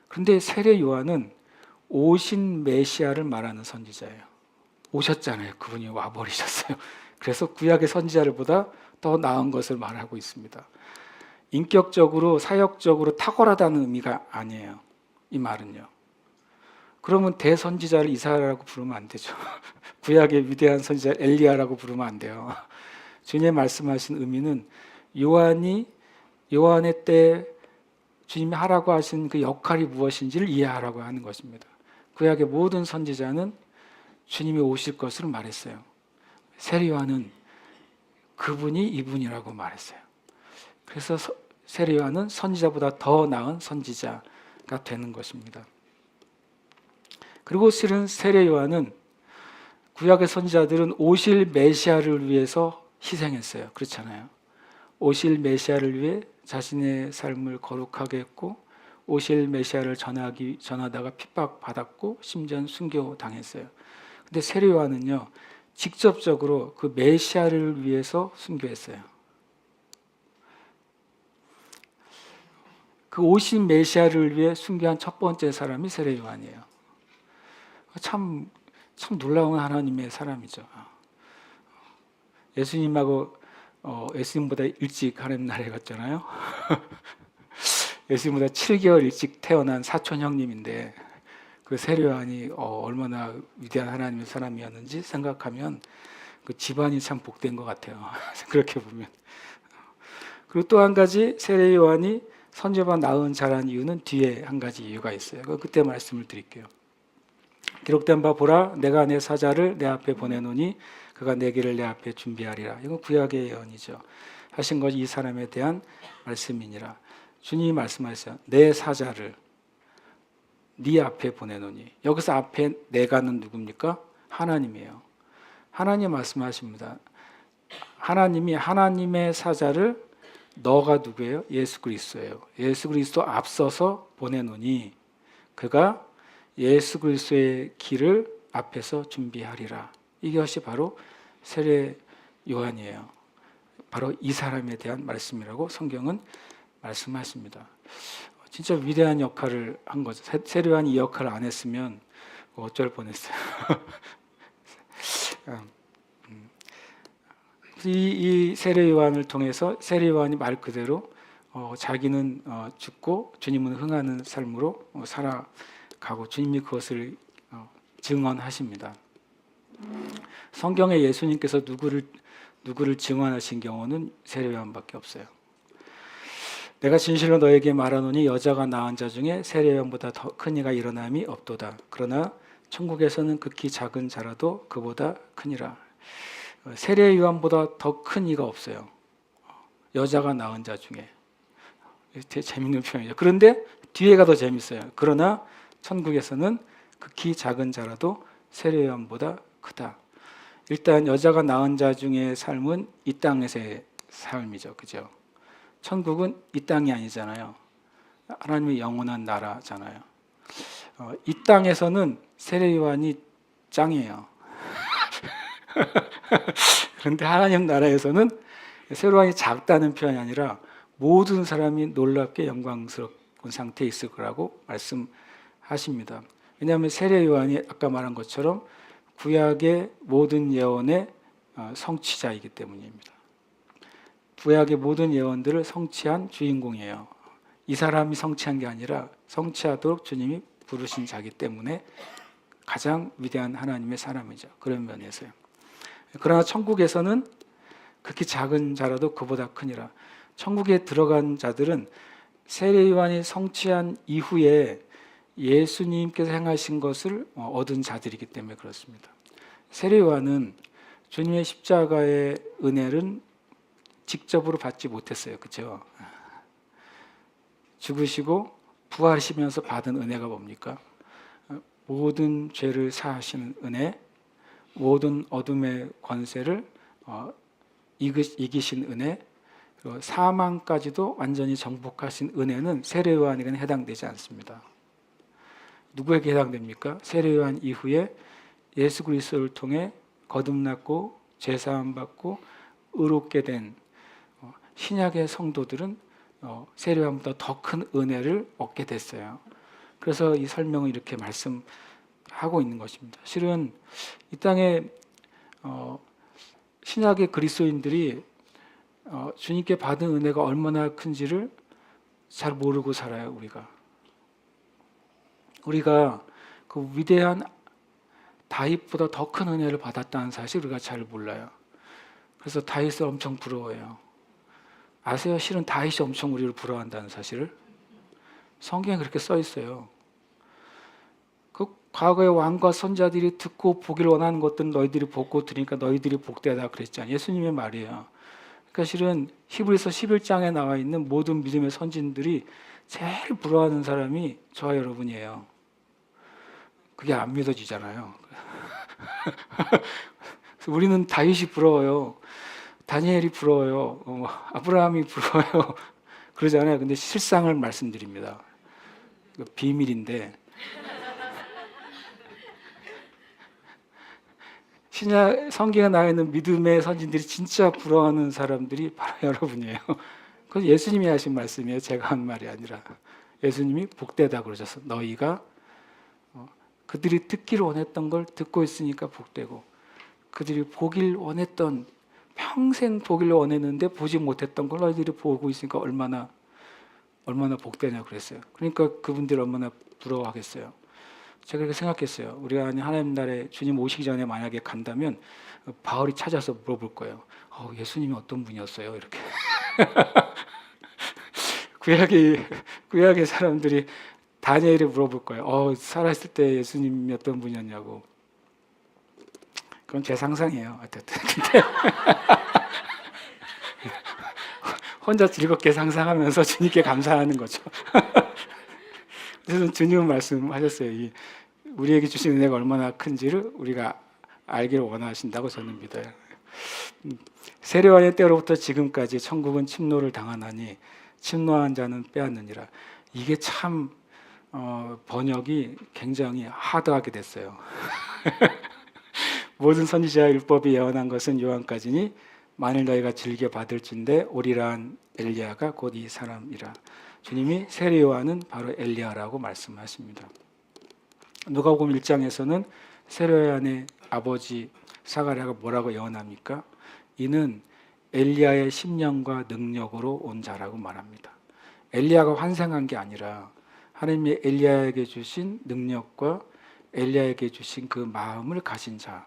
그런데 세례 요한은 오신 메시아를 말하는 선지자예요. 오셨잖아요. 그분이 와버리셨어요. 그래서 구약의 선지자들보다 더 나은 것을 말하고 있습니다. 인격적으로 사역적으로 탁월하다는 의미가 아니에요. 이 말은요. 그러면 대선지자를 이사야라고 부르면 안 되죠. 구약의 위대한 선지자 엘리야라고 부르면 안 돼요. 주님이 말씀하신 의미는 요한의 때 주님이 하라고 하신 그 역할이 무엇인지를 이해하라고 하는 것입니다. 구약의 모든 선지자는 주님이 오실 것을 말했어요. 세례 요한은 그분이 이분이라고 말했어요. 그래서 세례 요한은 선지자보다 더 나은 선지자가 되는 것입니다. 그리고 실은 세례 요한은 구약의 선지자들은 오실 메시아를 위해서 희생했어요. 그렇잖아요. 오실 메시아를 위해 자신의 삶을 거룩하게 했고 오실 메시아를 전하다가 핍박받았고 심지어는 순교당했어요. 근데 세례 요한은요. 직접적으로 그 메시아를 위해서 순교했어요. 그 오신 메시아를 위해 순교한 첫 번째 사람이 세례 요한이에요. 참 놀라운 하나님의 사람이죠. 예수님하고 예수님보다 일찍 하나님 나라에 갔잖아요. 예수님보다 7개월 일찍 태어난 사촌 형님인데 그 세례 요한이 얼마나 위대한 하나님의 사람이었는지 생각하면 그 집안이 참 복된 것 같아요. 그렇게 보면. 그리고 또 한 가지 세례 요한이 선지자보다 나은 자란 이유는 뒤에 한 가지 이유가 있어요. 그때 말씀을 드릴게요. 기록된 바 보라 내가 내 사자를 내 앞에 보내노니 그가 내 길을 내 앞에 준비하리라. 이건 구약의 예언이죠. 하신 것이 이 사람에 대한 말씀이니라. 주님이 말씀하셨어요. 내 사자를 네 앞에 보내노니. 여기서 앞에 내가는 누굽니까? 하나님이에요. 하나님 말씀하십니다. 하나님이 하나님의 사자를 너가 누구예요? 예수 그리스도예요. 예수 그리스도 앞서서 보내노니 그가 예수 그리스도의 길을 앞에서 준비하리라. 이것이 바로 세례 요한이에요. 바로 이 사람에 대한 말씀이라고 성경은 말씀하십니다. 진짜 위대한 역할을 한 거죠. 세례 요한이 이 역할을 안 했으면 어쩔 뻔했어요. 이 세례 요한을 통해서 세례 요한이 말 그대로 자기는 죽고 주님은 흥하는 삶으로 살아가고 주님이 그것을 증언하십니다. 성경에 예수님께서 누구를 증언하신 경우는 세례 요한밖에 없어요. 내가 진실로 너에게 말하노니 여자가 낳은 자 중에 세례 요한보다 더 큰 이가 일어남이 없도다. 그러나 천국에서는 극히 작은 자라도 그보다 크니라. 세례 요한보다 더 큰 이가 없어요. 여자가 낳은 자 중에. 되게 재밌는 표현이죠. 그런데 뒤에가 더 재밌어요. 그러나 천국에서는 극히 작은 자라도 세례 요한보다 크다. 일단 여자가 낳은 자 중에 삶은 이 땅에서의 삶이죠. 그죠? 천국은 이 땅이 아니잖아요. 하나님의 영원한 나라잖아요. 이 땅에서는 세례 요한이 짱이에요. 그런데 하나님 나라에서는 세례 요한이 작다는 표현이 아니라 모든 사람이 놀랍게 영광스러운 상태에 있을 거라고 말씀하십니다. 왜냐하면 세례 요한이 아까 말한 것처럼 구약의 모든 예언의 성취자이기 때문입니다. 구약의 모든 예언들을 성취한 주인공이에요. 이 사람이 성취한 게 아니라 성취하도록 주님이 부르신 자기 때문에 가장 위대한 하나님의 사람이죠. 그런 면에서요. 그러나 천국에서는 극히 작은 자라도 그보다 크니라. 천국에 들어간 자들은 세례 요한이 성취한 이후에 예수님께서 행하신 것을 얻은 자들이기 때문에 그렇습니다. 세례 요한은 주님의 십자가의 은혜는 직접으로 받지 못했어요. 그렇죠? 죽으시고 부활하시면서 받은 은혜가 뭡니까? 모든 죄를 사하시는 은혜, 모든 어둠의 권세를 이기신 은혜, 그리고 사망까지도 완전히 정복하신 은혜는 세례 요한에게는 해당되지 않습니다. 누구에게 해당됩니까? 세례 요한 이후에 예수 그리스도를 통해 거듭났고 제사함 받고 의롭게 된 신약의 성도들은 세례 요한보다 더 큰 은혜를 얻게 됐어요. 그래서 이 설명을 이렇게 말씀하고 있는 것입니다. 실은 이 땅에 신약의 그리스도인들이 주님께 받은 은혜가 얼마나 큰지를 잘 모르고 살아요. 우리가 그 위대한 다윗보다 더 큰 은혜를 받았다는 사실 우리가 잘 몰라요. 그래서 다윗을 엄청 부러워해요. 아세요? 실은 다윗이 엄청 우리를 부러워한다는 사실을. 성경에 그렇게 써 있어요. 그 과거의 왕과 선자들이 듣고 보기를 원하는 것들은 너희들이 보고 들으니까 너희들이 복되다 그랬잖아요. 예수님의 말이에요. 그러니까 실은 히브리서 11장에 나와 있는 모든 믿음의 선진들이 제일 부러워하는 사람이 저와 여러분이에요. 그게 안 믿어지잖아요. 우리는 다윗이 부러워요. 다니엘이 부러워요. 아브라함이 부러워요. 그러잖아요. 근데 실상을 말씀드립니다. 비밀인데 신약 성경에 나와 있는 믿음의 선진들이 진짜 부러워하는 사람들이 바로 여러분이에요. 그건 예수님이 하신 말씀이에요. 제가 한 말이 아니라. 예수님이 복되다 그러셔서 너희가 그들이 듣기를 원했던 걸 듣고 있으니까 복되고, 그들이 보길 원했던, 평생 보기를 원했는데 보지 못했던 걸 너희들이 보고 있으니까 얼마나 복되냐 그랬어요. 그러니까 그분들이 얼마나 부러워하겠어요. 제가 그렇게 생각했어요. 우리가 하나님 나라에 주님 오시기 전에 만약에 간다면 바울이 찾아서 물어볼 거예요. 예수님이 어떤 분이었어요? 이렇게. 구약의 사람들이 다니엘이 물어볼 거예요. 살아있을 때 예수님이 어떤 분이었냐고. 그건 제 상상이에요. 어쨌든. 근데 혼자 즐겁게 상상하면서 주님께 감사하는 거죠. 그래서 주님은 말씀하셨어요. 우리에게 주신 은혜가 얼마나 큰지를 우리가 알기를 원하신다고 저는 믿어요. 세례요한의 때로부터 지금까지 천국은 침노를 당하나니 침노한 자는 빼앗느니라. 이게 참 번역이 굉장히 하드하게 됐어요. 모든 선지자 율법이 예언한 것은 요한까지니 만일 너희가 즐겨 받을진대 오리란 엘리야가 곧 이 사람이라. 주님이 세례 요한은 바로 엘리야라고 말씀하십니다. 누가복음 1장에서는 세례 요한의 아버지 사가랴가 뭐라고 예언합니까? 이는 엘리야의 심령과 능력으로 온 자라고 말합니다. 엘리야가 환생한 게 아니라 하나님이 엘리야에게 주신 능력과 엘리야에게 주신 그 마음을 가진 자.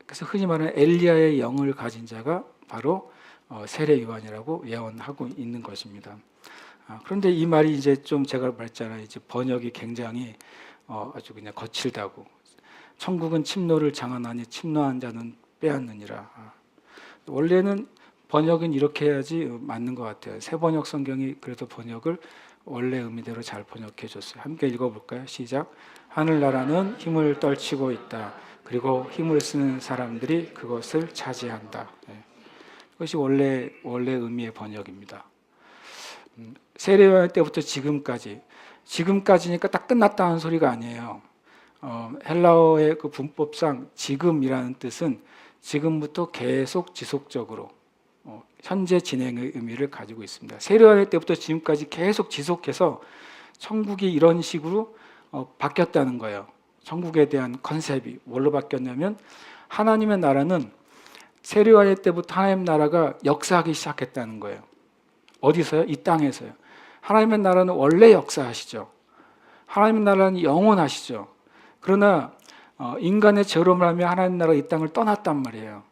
그래서 흔히 말하는 엘리야의 영을 가진 자가 바로 세례 요한이라고 예언하고 있는 것입니다. 그런데 이 말이 이제 좀 제가 말했잖아요. 이제 번역이 굉장히 아주 그냥 거칠다고. 천국은 침노를 장하나니 침노한 자는 빼앗느니라. 원래는 번역은 이렇게 해야지 맞는 것 같아요. 새번역 성경이 그래도 번역을 원래 의미대로 잘 번역해 줬어요. 함께 읽어볼까요? 시작. 하늘나라는 힘을 떨치고 있다. 그리고 힘을 쓰는 사람들이 그것을 차지한다. 그것이 원래 의미의 번역입니다. 세례요한 때부터 지금까지니까 딱 끝났다는 소리가 아니에요. 헬라어의 그 문법상 지금이라는 뜻은 지금부터 계속 지속적으로 현재 진행의 의미를 가지고 있습니다. 세례요한 때부터 지금까지 계속 지속해서 천국이 이런 식으로 바뀌었다는 거예요. 천국에 대한 컨셉이 뭘로 바뀌었냐면 하나님의 나라는 세례요한 때부터 하나님 나라가 역사하기 시작했다는 거예요. 어디서요? 이 땅에서요. 하나님의 나라는 원래 역사하시죠. 하나님의 나라는 영원하시죠. 그러나 인간의 죄로 말하며 하나님 나라가 이 땅을 떠났단 말이에요.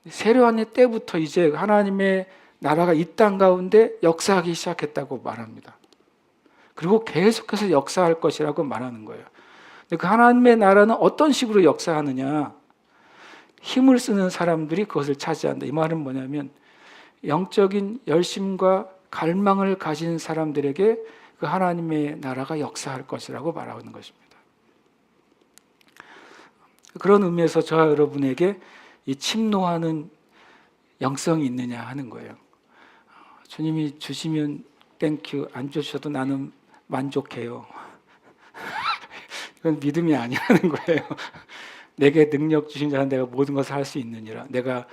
세례요한 때부터 이제 하나님의 나라가 이 땅 가운데 역사하기 시작했다고 말합니다. 그리고 계속해서 역사할 것이라고 말하는 거예요. 그 하나님의 나라는 어떤 식으로 역사하느냐? 힘을 쓰는 사람들이 그것을 차지한다. 이 말은 뭐냐면 영적인 열심과 갈망을 가진 사람들에게 그 하나님의 나라가 역사할 것이라고 말하는 것입니다. 그런 의미에서 저와 여러분에게 이 침노하는 영성이 있느냐 하는 거예요. 주님이 주시면 땡큐, 안 주셔도 나는 만족해요. 이건 믿음이 아니라는 거예요. 내게 능력 주신 자는 내가 모든 것을 할 수 있느니라. 내가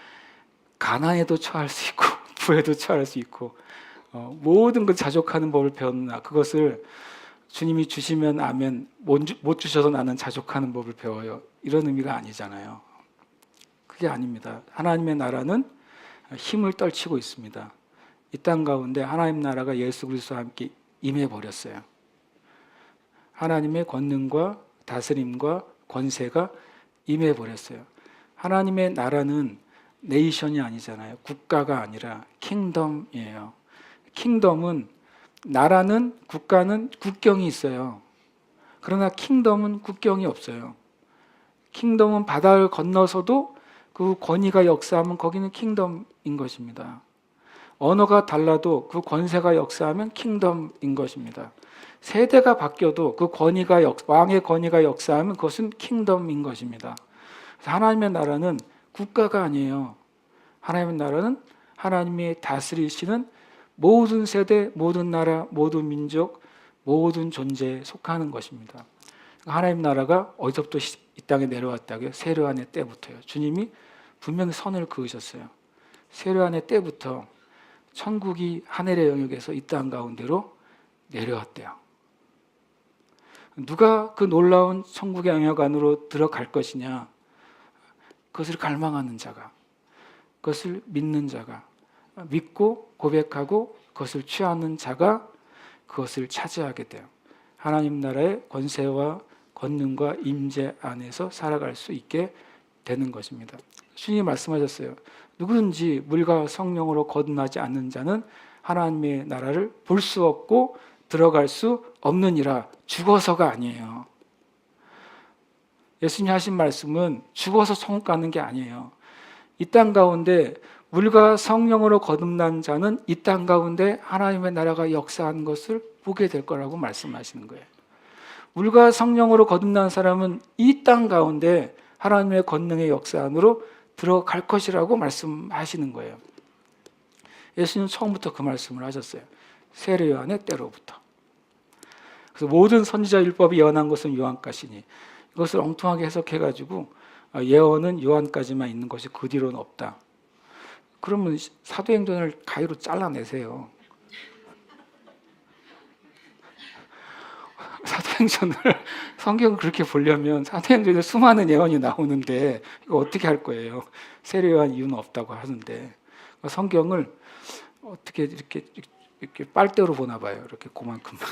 가난에도 처할 수 있고 부에도 처할 수 있고 모든 걸 자족하는 법을 배웠나. 그것을 주님이 주시면 아멘, 못 주셔서 나는 자족하는 법을 배워요. 이런 의미가 아니잖아요. 그게 아닙니다. 하나님의 나라는 힘을 떨치고 있습니다. 이 땅 가운데 하나님 나라가 예수 그리스도와 함께 임해 버렸어요. 하나님의 권능과 다스림과 권세가 임해 버렸어요. 하나님의 나라는 네이션이 아니잖아요. 국가가 아니라 킹덤이에요. 킹덤은, 나라는, 국가는 국경이 있어요. 그러나 킹덤은 국경이 없어요. 킹덤은 바다를 건너서도 그 권위가 역사하면 거기는 킹덤인 것입니다. 언어가 달라도 그 권세가 역사하면 킹덤인 것입니다. 세대가 바뀌어도 그 권위가 왕의 권위가 역사하면 그것은 킹덤인 것입니다. 하나님의 나라는 국가가 아니에요. 하나님의 나라는 하나님이 다스리시는 모든 세대, 모든 나라, 모든 민족, 모든 존재에 속하는 것입니다. 하나님 나라가 어디서부터 이 땅에 내려왔다고요? 세례요한의 때부터요. 주님이 분명히 선을 그으셨어요. 세례요한의 때부터 천국이 하늘의 영역에서 이 땅 가운데로 내려왔대요. 누가 그 놀라운 천국의 영역 안으로 들어갈 것이냐? 그것을 갈망하는 자가, 그것을 믿는 자가, 믿고 고백하고 그것을 취하는 자가 그것을 차지하게 돼요. 하나님 나라의 권세와 권능과 임재 안에서 살아갈 수 있게 되는 것입니다. 주님이 말씀하셨어요. 누구든지 물과 성령으로 거듭나지 않는 자는 하나님의 나라를 볼 수 없고 들어갈 수 없느니라. 죽어서가 아니에요. 예수님이 하신 말씀은 죽어서 천국 가는 게 아니에요. 이 땅 가운데 물과 성령으로 거듭난 자는 이 땅 가운데 하나님의 나라가 역사하는 것을 보게 될 거라고 말씀하시는 거예요. 물과 성령으로 거듭난 사람은 이 땅 가운데 하나님의 권능의 역사 안으로 들어갈 것이라고 말씀하시는 거예요. 예수님은 처음부터 그 말씀을 하셨어요. 세례요한의 때로부터. 그래서 모든 선지자 율법이 예언한 것은 요한까지니, 이것을 엉뚱하게 해석해가지고 예언은 요한까지만 있는 것이 그 뒤로는 없다. 그러면 사도행전을 가위로 잘라내세요. 사도행전을, 성경을 그렇게 보려면 사도행전에 수많은 예언이 나오는데 이거 어떻게 할 거예요? 세례요한 이유는 없다고 하는데 성경을 어떻게 이렇게 빨대로 보나 봐요. 이렇게 그만큼만.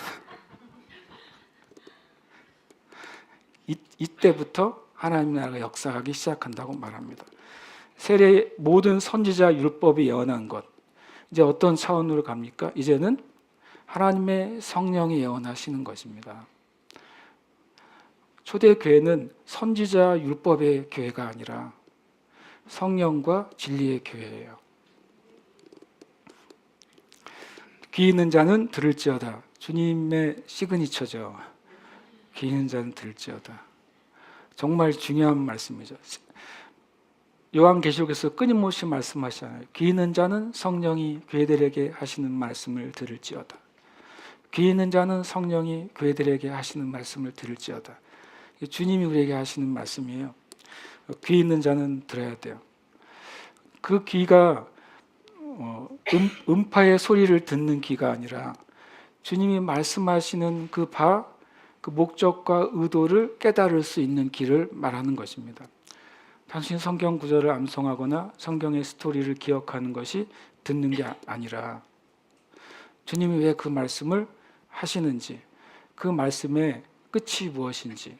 이때부터 하나님 나라가 역사하기 시작한다고 말합니다. 세례 모든 선지자 율법이 예언한 것, 이제 어떤 차원으로 갑니까? 이제는 하나님의 성령이 예언하시는 것입니다. 초대교회는 선지자 율법의 교회가 아니라 성령과 진리의 교회예요. 귀 있는 자는 들을지어다. 주님의 시그니처죠. 귀 있는 자는 들을지어다. 정말 중요한 말씀이죠. 요한계시록에서 끊임없이 말씀하시잖아요. 귀 있는 자는 성령이 교회들에게 하시는 말씀을 들을지어다. 귀 있는 자는 성령이 교회들에게 하시는 말씀을 들을지어다. 주님이 우리에게 하시는 말씀이에요. 귀 있는 자는 들어야 돼요. 그 귀가 음파의 소리를 듣는 귀가 아니라 주님이 말씀하시는 그 목적과 의도를 깨달을 수 있는 귀를 말하는 것입니다. 단순히 성경 구절을 암송하거나 성경의 스토리를 기억하는 것이 듣는 게 아니라 주님이 왜 그 말씀을 하시는지, 그 말씀의 끝이 무엇인지,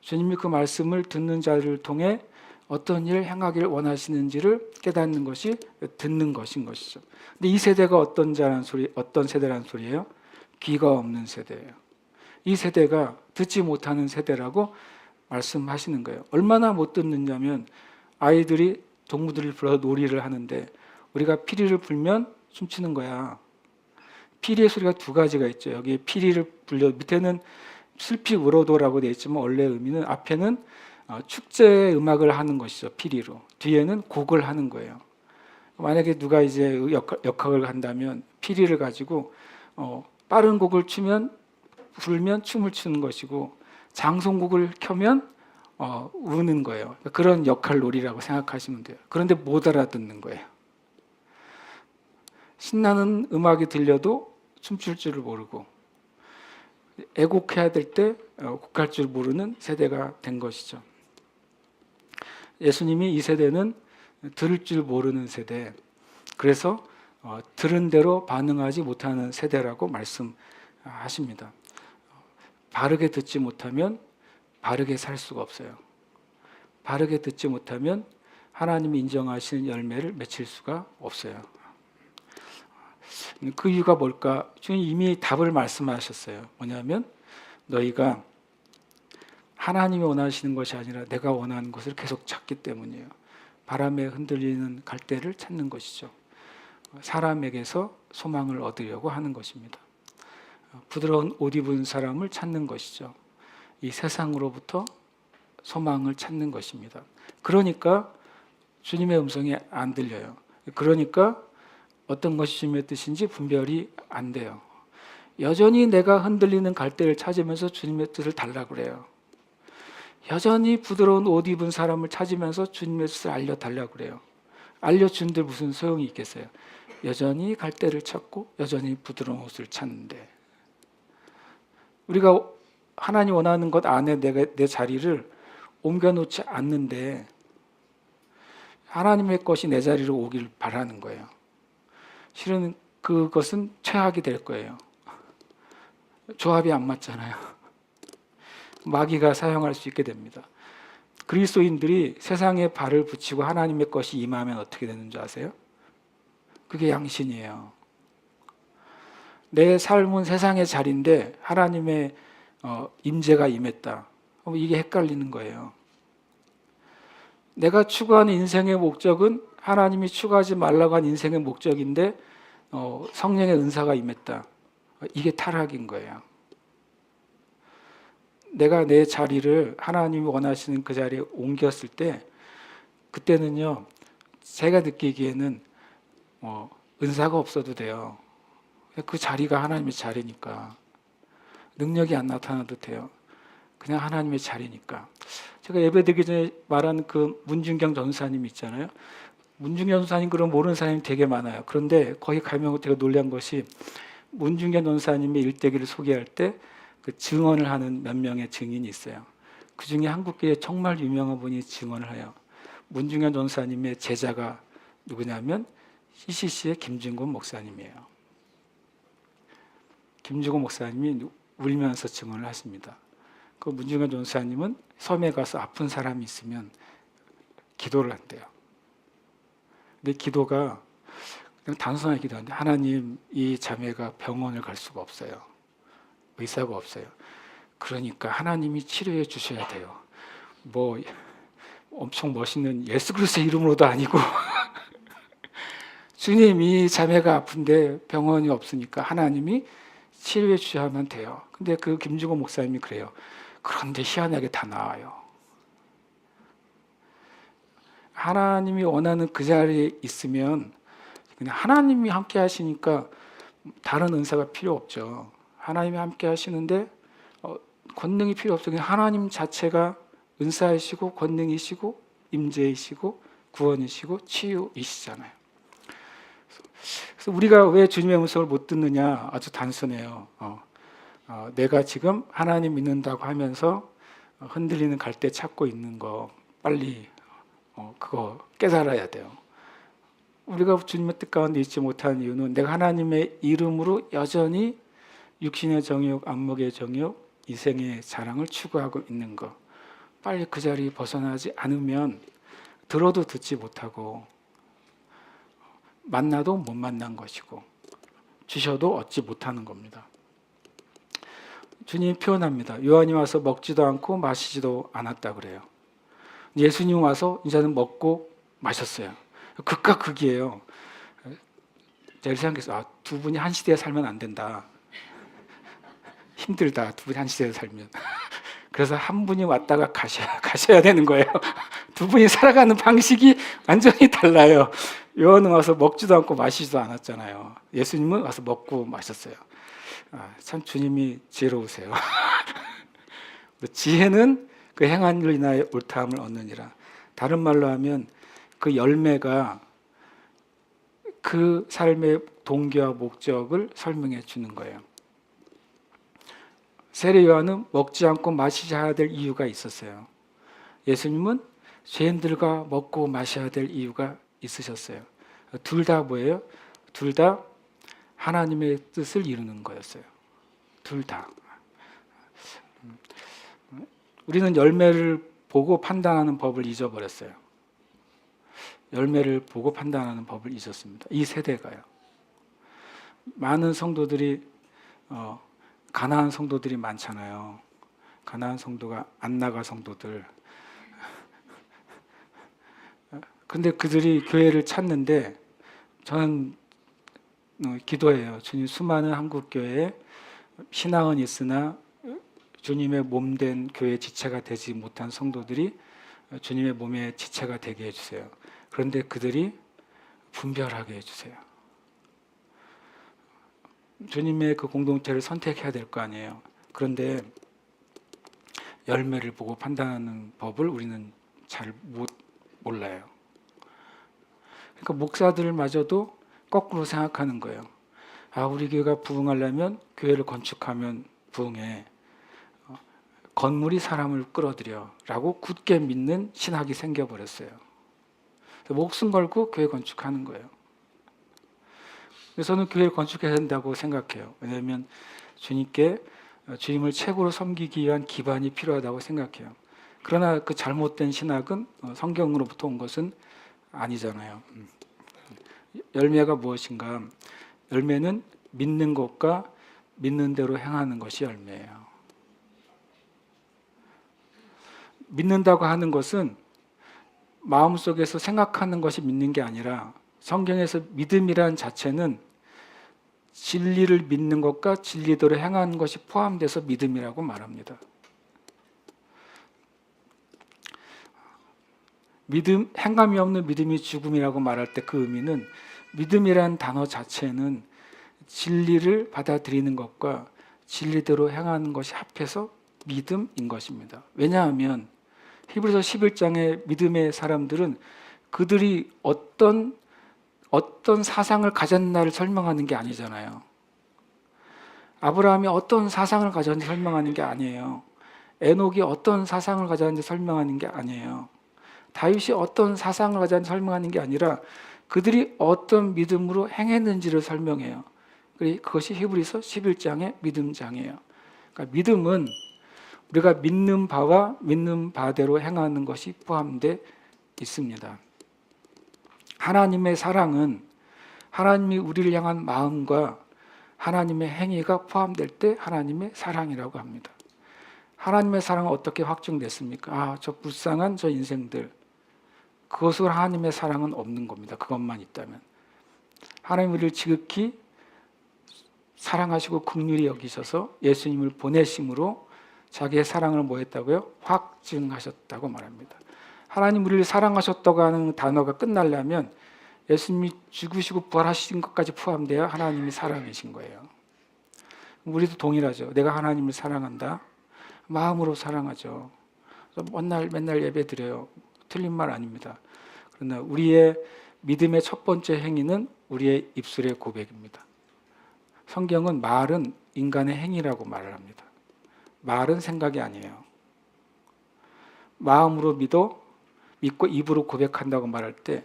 주님이 그 말씀을 듣는 자를 통해 어떤 일을 행하기를 원하시는지를 깨닫는 것이 듣는 것인 것이죠. 근데 이 세대가 어떤 세대라는 소리예요? 귀가 없는 세대예요. 이 세대가 듣지 못하는 세대라고 말씀하시는 거예요. 얼마나 못 듣느냐면 아이들이 동무들을 불러 놀이를 하는데 우리가 피리를 불면 춤추는 거야. 피리의 소리가 두 가지가 있죠. 여기 피리를 불려 밑에는 슬피 울어도라고 되어 있지만 원래 의미는 앞에는 축제 음악을 하는 것이죠. 피리로. 뒤에는 곡을 하는 거예요. 만약에 누가 이제 역학을 한다면 피리를 가지고 빠른 곡을 불면 춤을 추는 것이고 장송곡을 켜면 우는 거예요. 그런 역할 놀이라고 생각하시면 돼요. 그런데 못 알아듣는 거예요. 신나는 음악이 들려도 춤출 줄을 모르고 애곡해야 될 때 곡할 줄 모르는 세대가 된 것이죠. 예수님이 이 세대는 들을 줄 모르는 세대, 그래서 들은 대로 반응하지 못하는 세대라고 말씀하십니다. 바르게 듣지 못하면 바르게 살 수가 없어요. 바르게 듣지 못하면 하나님이 인정하시는 열매를 맺힐 수가 없어요. 그 이유가 뭘까? 주님 이미 답을 말씀하셨어요. 뭐냐면 너희가 하나님이 원하시는 것이 아니라 내가 원하는 것을 계속 찾기 때문이에요. 바람에 흔들리는 갈대를 찾는 것이죠. 사람에게서 소망을 얻으려고 하는 것입니다. 부드러운 옷 입은 사람을 찾는 것이죠. 이 세상으로부터 소망을 찾는 것입니다. 그러니까 주님의 음성이 안 들려요. 그러니까 어떤 것이 주님의 뜻인지 분별이 안 돼요. 여전히 내가 흔들리는 갈대를 찾으면서 주님의 뜻을 달라고 그래요. 여전히 부드러운 옷 입은 사람을 찾으면서 주님의 뜻을 알려달라고 그래요. 알려준들 무슨 소용이 있겠어요? 여전히 갈대를 찾고 여전히 부드러운 옷을 찾는데, 우리가 하나님 원하는 것 안에 내 자리를 옮겨놓지 않는데 하나님의 것이 내 자리로 오길 바라는 거예요. 실은 그것은 최악이 될 거예요. 조합이 안 맞잖아요. 마귀가 사용할 수 있게 됩니다. 그리스도인들이 세상에 발을 붙이고 하나님의 것이 임하면 어떻게 되는 줄 아세요? 그게 양신이에요. 내 삶은 세상의 자리인데 하나님의 임재가 임했다. 이게 헷갈리는 거예요. 내가 추구하는 인생의 목적은 하나님이 추구하지 말라고 한 인생의 목적인데 성령의 은사가 임했다. 이게 타락인 거예요. 내가 내 자리를 하나님이 원하시는 그 자리에 옮겼을 때, 그때는요, 제가 느끼기에는 은사가 없어도 돼요. 그 자리가 하나님의 자리니까. 능력이 안 나타나도 돼요. 그냥 하나님의 자리니까. 제가 예배드리기 전에 말한 그 문중경 전사님 있잖아요. 문중경 전사님 그런 모르는 사람이 되게 많아요. 그런데 거기 가면 제가 놀란 것이, 문중경 전사님의 일대기를 소개할 때 그 증언을 하는 몇 명의 증인이 있어요. 그 중에 한국교회에 정말 유명한 분이 증언을 해요. 문중현 전사님의 제자가 누구냐면 CCC의 김진곤 목사님이에요. 김진곤 목사님이 울면서 증언을 하십니다. 그 문중현 전사님은 섬에 가서 아픈 사람이 있으면 기도를 한대요. 근데 기도가 그냥 단순하게 기도하는데, 하나님, 이 자매가 병원을 갈 수가 없어요. 의사가 없어요. 그러니까 하나님이 치료해 주셔야 돼요. 뭐 엄청 멋있는 예수 그리스도의 이름으로도 아니고 주님, 이 자매가 아픈데 병원이 없으니까 하나님이 치료해 주셔야만 돼요. 근데 그 김주고 목사님이 그래요. 그런데 희한하게 다 나아요. 하나님이 원하는 그 자리에 있으면 그냥 하나님이 함께 하시니까 다른 은사가 필요 없죠. 하나님이 함께 하시는데 권능이 필요 없어요. 그냥 하나님 자체가 은사이시고 권능이시고 임재이시고 구원이시고 치유이시잖아요. 그래서 우리가 왜 주님의 음성을 못 듣느냐? 아주 단순해요. 내가 지금 하나님 믿는다고 하면서 흔들리는 갈대 찾고 있는 거 빨리 그거 깨달아야 돼요. 우리가 주님의 뜻 가운데 있지 못하는 이유는 내가 하나님의 이름으로 여전히 육신의 정욕, 안목의 정욕, 이생의 자랑을 추구하고 있는 것, 빨리 그 자리에 벗어나지 않으면 들어도 듣지 못하고 만나도 못 만난 것이고 주셔도 얻지 못하는 겁니다. 주님이 표현합니다. 요한이 와서 먹지도 않고 마시지도 않았다 그래요. 예수님 와서 이제는 먹고 마셨어요. 극과 극이에요. 제가 생각해서 두 분이 한 시대에 살면 안 된다. 힘들다. 두 분이 한 시대에 살면. 그래서 한 분이 왔다가 가셔야 되는 거예요. 두 분이 살아가는 방식이 완전히 달라요. 요한은 와서 먹지도 않고 마시지도 않았잖아요. 예수님은 와서 먹고 마셨어요. 참 주님이 지혜로우세요. 지혜는 그 행한 일로 인하여 옳다함을 얻느니라. 다른 말로 하면 그 열매가 그 삶의 동기와 목적을 설명해 주는 거예요. 세례 요한은 먹지 않고 마시셔야 될 이유가 있었어요. 예수님은 죄인들과 먹고 마셔야 될 이유가 있으셨어요. 둘 다 뭐예요? 둘 다 하나님의 뜻을 이루는 거였어요. 둘 다. 우리는 열매를 보고 판단하는 법을 잊어버렸어요. 열매를 보고 판단하는 법을 잊었습니다. 이 세대가요. 많은 성도들이 가난한 성도들이 많잖아요. 가난한 성도가 안 나가 성도들. 근데 그들이 교회를 찾는데 저는 기도해요. 주님, 수많은 한국 교회에 신앙은 있으나 주님의 몸된 교회 지체가 되지 못한 성도들이 주님의 몸의 지체가 되게 해주세요. 그런데 그들이 분별하게 해주세요. 주님의 그 공동체를 선택해야 될 거 아니에요. 그런데 열매를 보고 판단하는 법을 우리는 잘 몰라요. 그러니까 목사들마저도 거꾸로 생각하는 거예요. 아, 우리 교회가 부흥하려면 교회를 건축하면 부흥해. 건물이 사람을 끌어들여 라고 굳게 믿는 신학이 생겨버렸어요. 목숨 걸고 교회 건축하는 거예요. 그래서 저는 교회를 건축해야 된다고 생각해요. 왜냐하면 주님께 주님을 최고로 섬기기 위한 기반이 필요하다고 생각해요. 그러나 그 잘못된 신학은 성경으로부터 온 것은 아니잖아요. 열매가 무엇인가? 열매는 믿는 것과 믿는 대로 행하는 것이 열매예요. 믿는다고 하는 것은 마음속에서 생각하는 것이 믿는 게 아니라 성경에서 믿음이란 자체는 진리를 믿는 것과 진리대로 행하는 것이 포함돼서 믿음이라고 말합니다. 믿음, 행함이 없는 믿음이 죽음이라고 말할 때 그 의미는 믿음이란 단어 자체는 진리를 받아들이는 것과 진리대로 행하는 것이 합해서 믿음인 것입니다. 왜냐하면 히브리서 11장의 믿음의 사람들은 그들이 어떤 사상을 가졌나를 설명하는 게 아니잖아요. 아브라함이 어떤 사상을 가졌는지 설명하는 게 아니에요. 에녹이 어떤 사상을 가졌는지 설명하는 게 아니에요. 다윗이 어떤 사상을 가졌는지 설명하는 게 아니라 그들이 어떤 믿음으로 행했는지를 설명해요. 그것이 히브리서 11장의 믿음장이에요. 그러니까 믿음은 우리가 믿는 바와 믿는 바대로 행하는 것이 포함되어 있습니다. 하나님의 사랑은 하나님이 우리를 향한 마음과 하나님의 행위가 포함될 때 하나님의 사랑이라고 합니다. 하나님의 사랑은 어떻게 확증됐습니까? 아, 저 불쌍한 저 인생들. 그것으로 하나님의 사랑은 없는 겁니다. 그것만 있다면. 하나님 우리를 지극히 사랑하시고 긍휼히 여기셔서 예수님을 보내심으로 자기의 사랑을 뭐 했다고요? 확증하셨다고 말합니다. 하나님 우리를 사랑하셨다고 하는 단어가 끝나려면 예수님이 죽으시고 부활하신 것까지 포함되어 하나님이 사랑이신 거예요. 우리도 동일하죠. 내가 하나님을 사랑한다. 마음으로 사랑하죠. 맨날 예배 드려요. 틀린 말 아닙니다. 그러나 우리의 믿음의 첫 번째 행위는 우리의 입술의 고백입니다. 성경은 말은 인간의 행위라고 말을 합니다. 말은 생각이 아니에요. 마음으로 믿고 입으로 고백한다고 말할 때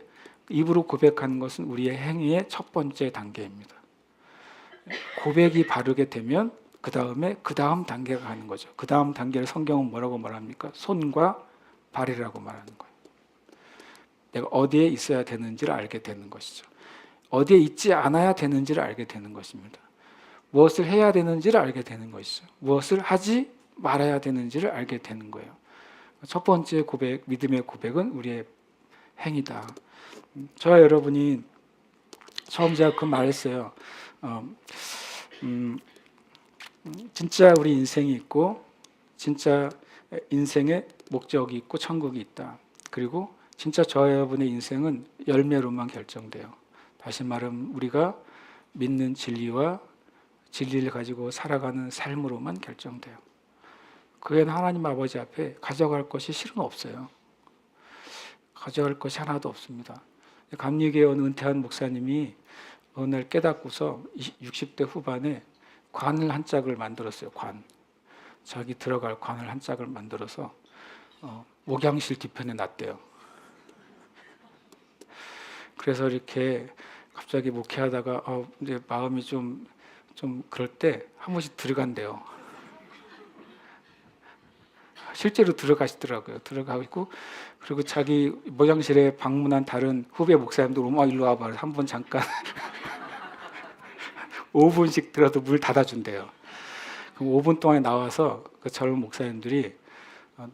입으로 고백하는 것은 우리의 행위의 첫 번째 단계입니다. 고백이 바르게 되면 그 다음 단계가 가는 거죠. 그 다음 단계를 성경은 뭐라고 말합니까? 손과 발이라고 말하는 거예요. 내가 어디에 있어야 되는지를 알게 되는 것이죠. 어디에 있지 않아야 되는지를 알게 되는 것입니다. 무엇을 해야 되는지를 알게 되는 것이죠. 무엇을 하지 말아야 되는지를 알게 되는 거예요. 첫 번째 고백, 믿음의 고백은 우리의 행위다. 저와 여러분이 처음 제가 그 말했어요. 진짜 우리 인생이 있고 진짜 인생의 목적이 있고 천국이 있다. 그리고 진짜 저와 여러분의 인생은 열매로만 결정돼요. 다시 말하면 우리가 믿는 진리와 진리를 가지고 살아가는 삶으로만 결정돼요. 그게 하나님 아버지 앞에 가져갈 것이 실은 없어요. 가져갈 것이 하나도 없습니다. 감리교회 은퇴한 목사님이 어느 날 깨닫고서 60대 후반에 관을 한 짝을 만들었어요. 자기 들어갈 관을 한 짝을 만들어서 목양실 뒤편에 놨대요. 그래서 이렇게 갑자기 목회하다가 이제 마음이 좀 그럴 때 한 번씩 들어간대요. 실제로 들어가시더라고요. 들어가고 그리고 자기 목양실에 방문한 다른 후배 목사님들 오면 일로 와봐. 한번 잠깐 5분씩 들어도 물 닫아준대요. 그럼 5분 동안에 나와서 그 젊은 목사님들이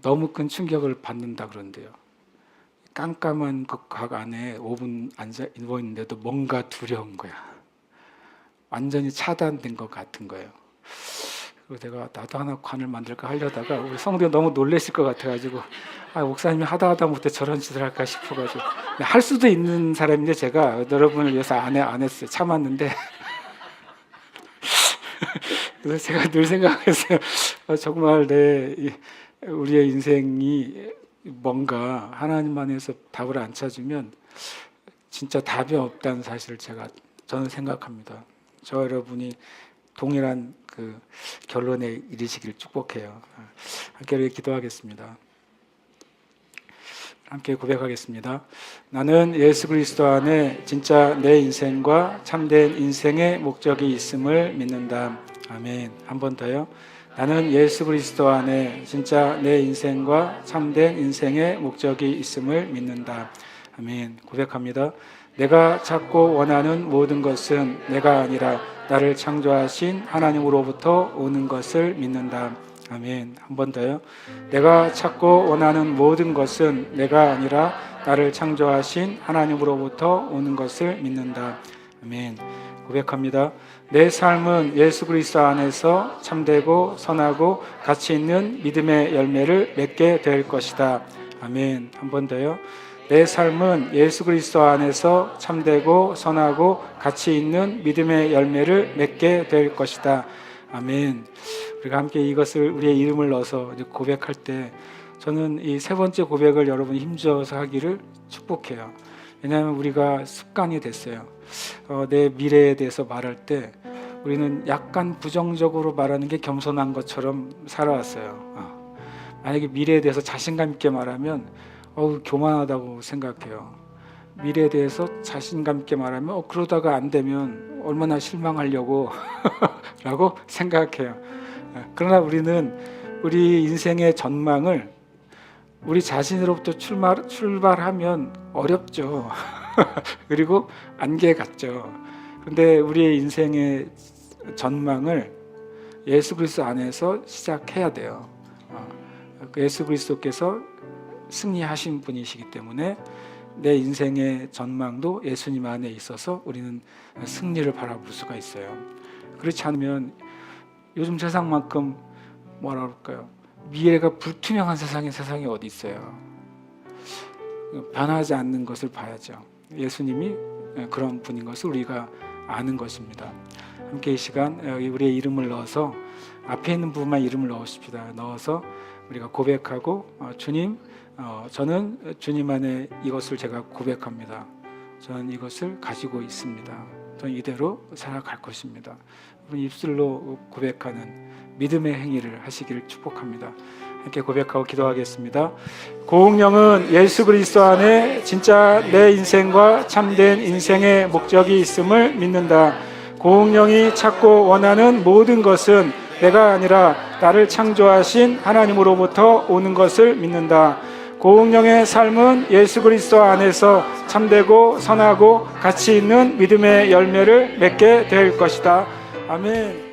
너무 큰 충격을 받는다 그런대요. 깜깜한 그 각 안에 5분 앉아 있는데도 뭔가 두려운 거야. 완전히 차단된 것 같은 거예요. 그리고 내가 나도 하나 관을 만들까 하려다가 우리 성도가 너무 놀라실 것 같아가지고 목사님이 하다 못해 저런 짓을 할까 싶어가지고 할 수도 있는 사람인데 제가 여러분을 위해서 안 했어요. 참았는데 그래서 제가 늘 생각했어요. 정말 우리의 인생이 뭔가 하나님 안에서 답을 안 찾으면 진짜 답이 없다는 사실을 저는 생각합니다. 저 여러분이 동일한 그 결론에 이르시길 축복해요. 함께 기도하겠습니다. 함께 고백하겠습니다. 나는 예수 그리스도 안에 진짜 내 인생과 참된 인생의 목적이 있음을 믿는다. 아멘. 한 번 더요. 나는 예수 그리스도 안에 진짜 내 인생과 참된 인생의 목적이 있음을 믿는다. 아멘. 고백합니다. 내가 찾고 원하는 모든 것은 내가 아니라 나를 창조하신 하나님으로부터 오는 것을 믿는다. 아멘. 한 번 더요. 내가 찾고 원하는 모든 것은 내가 아니라 나를 창조하신 하나님으로부터 오는 것을 믿는다. 아멘. 고백합니다. 내 삶은 예수 그리스도 안에서 참되고 선하고 가치 있는 믿음의 열매를 맺게 될 것이다. 아멘. 한 번 더요. 내 삶은 예수 그리스도 안에서 참되고 선하고 가치 있는 믿음의 열매를 맺게 될 것이다. 아멘. 우리가 함께 이것을 우리의 이름을 넣어서 고백할 때 저는 이 세 번째 고백을 여러분이 힘줘서 하기를 축복해요. 왜냐하면 우리가 습관이 됐어요. 내 미래에 대해서 말할 때 우리는 약간 부정적으로 말하는 게 겸손한 것처럼 살아왔어요. 만약에 미래에 대해서 자신감 있게 말하면 교만하다고 생각해요. 미래에 대해서 자신감 있게 말하면 그러다가 안 되면 얼마나 실망하려고 라고 생각해요. 그러나 우리는 우리 인생의 전망을 우리 자신으로부터 출발하면 어렵죠. 그리고 안개 같죠. 그런데 우리의 인생의 전망을 예수 그리스도 안에서 시작해야 돼요. 예수 그리스도께서 승리하신 분이시기 때문에 내 인생의 전망도 예수님 안에 있어서 우리는 승리를 바라볼 수가 있어요. 그렇지 않으면 요즘 세상만큼 뭐라 그럴까요? 미래가 불투명한 세상이 어디 있어요? 변하지 않는 것을 봐야죠. 예수님이 그런 분인 것을 우리가 아는 것입니다. 함께 이 시간 우리의 이름을 넣어서 앞에 있는 부분만 이름을 넣으십시다. 넣어서 우리가 고백하고 주님, 저는 주님 안에 이것을 제가 고백합니다. 저는 이것을 가지고 있습니다. 저는 이대로 살아갈 것입니다. 입술로 고백하는 믿음의 행위를 하시기를 축복합니다. 함께 고백하고 기도하겠습니다. 고흥령은 예수 그리스도 안에 진짜 내 인생과 참된 인생의 목적이 있음을 믿는다. 고흥령이 찾고 원하는 모든 것은 내가 아니라 나를 창조하신 하나님으로부터 오는 것을 믿는다. 고흥령의 삶은 예수 그리스도 안에서 참되고 선하고 가치 있는 믿음의 열매를 맺게 될 것이다. 아멘.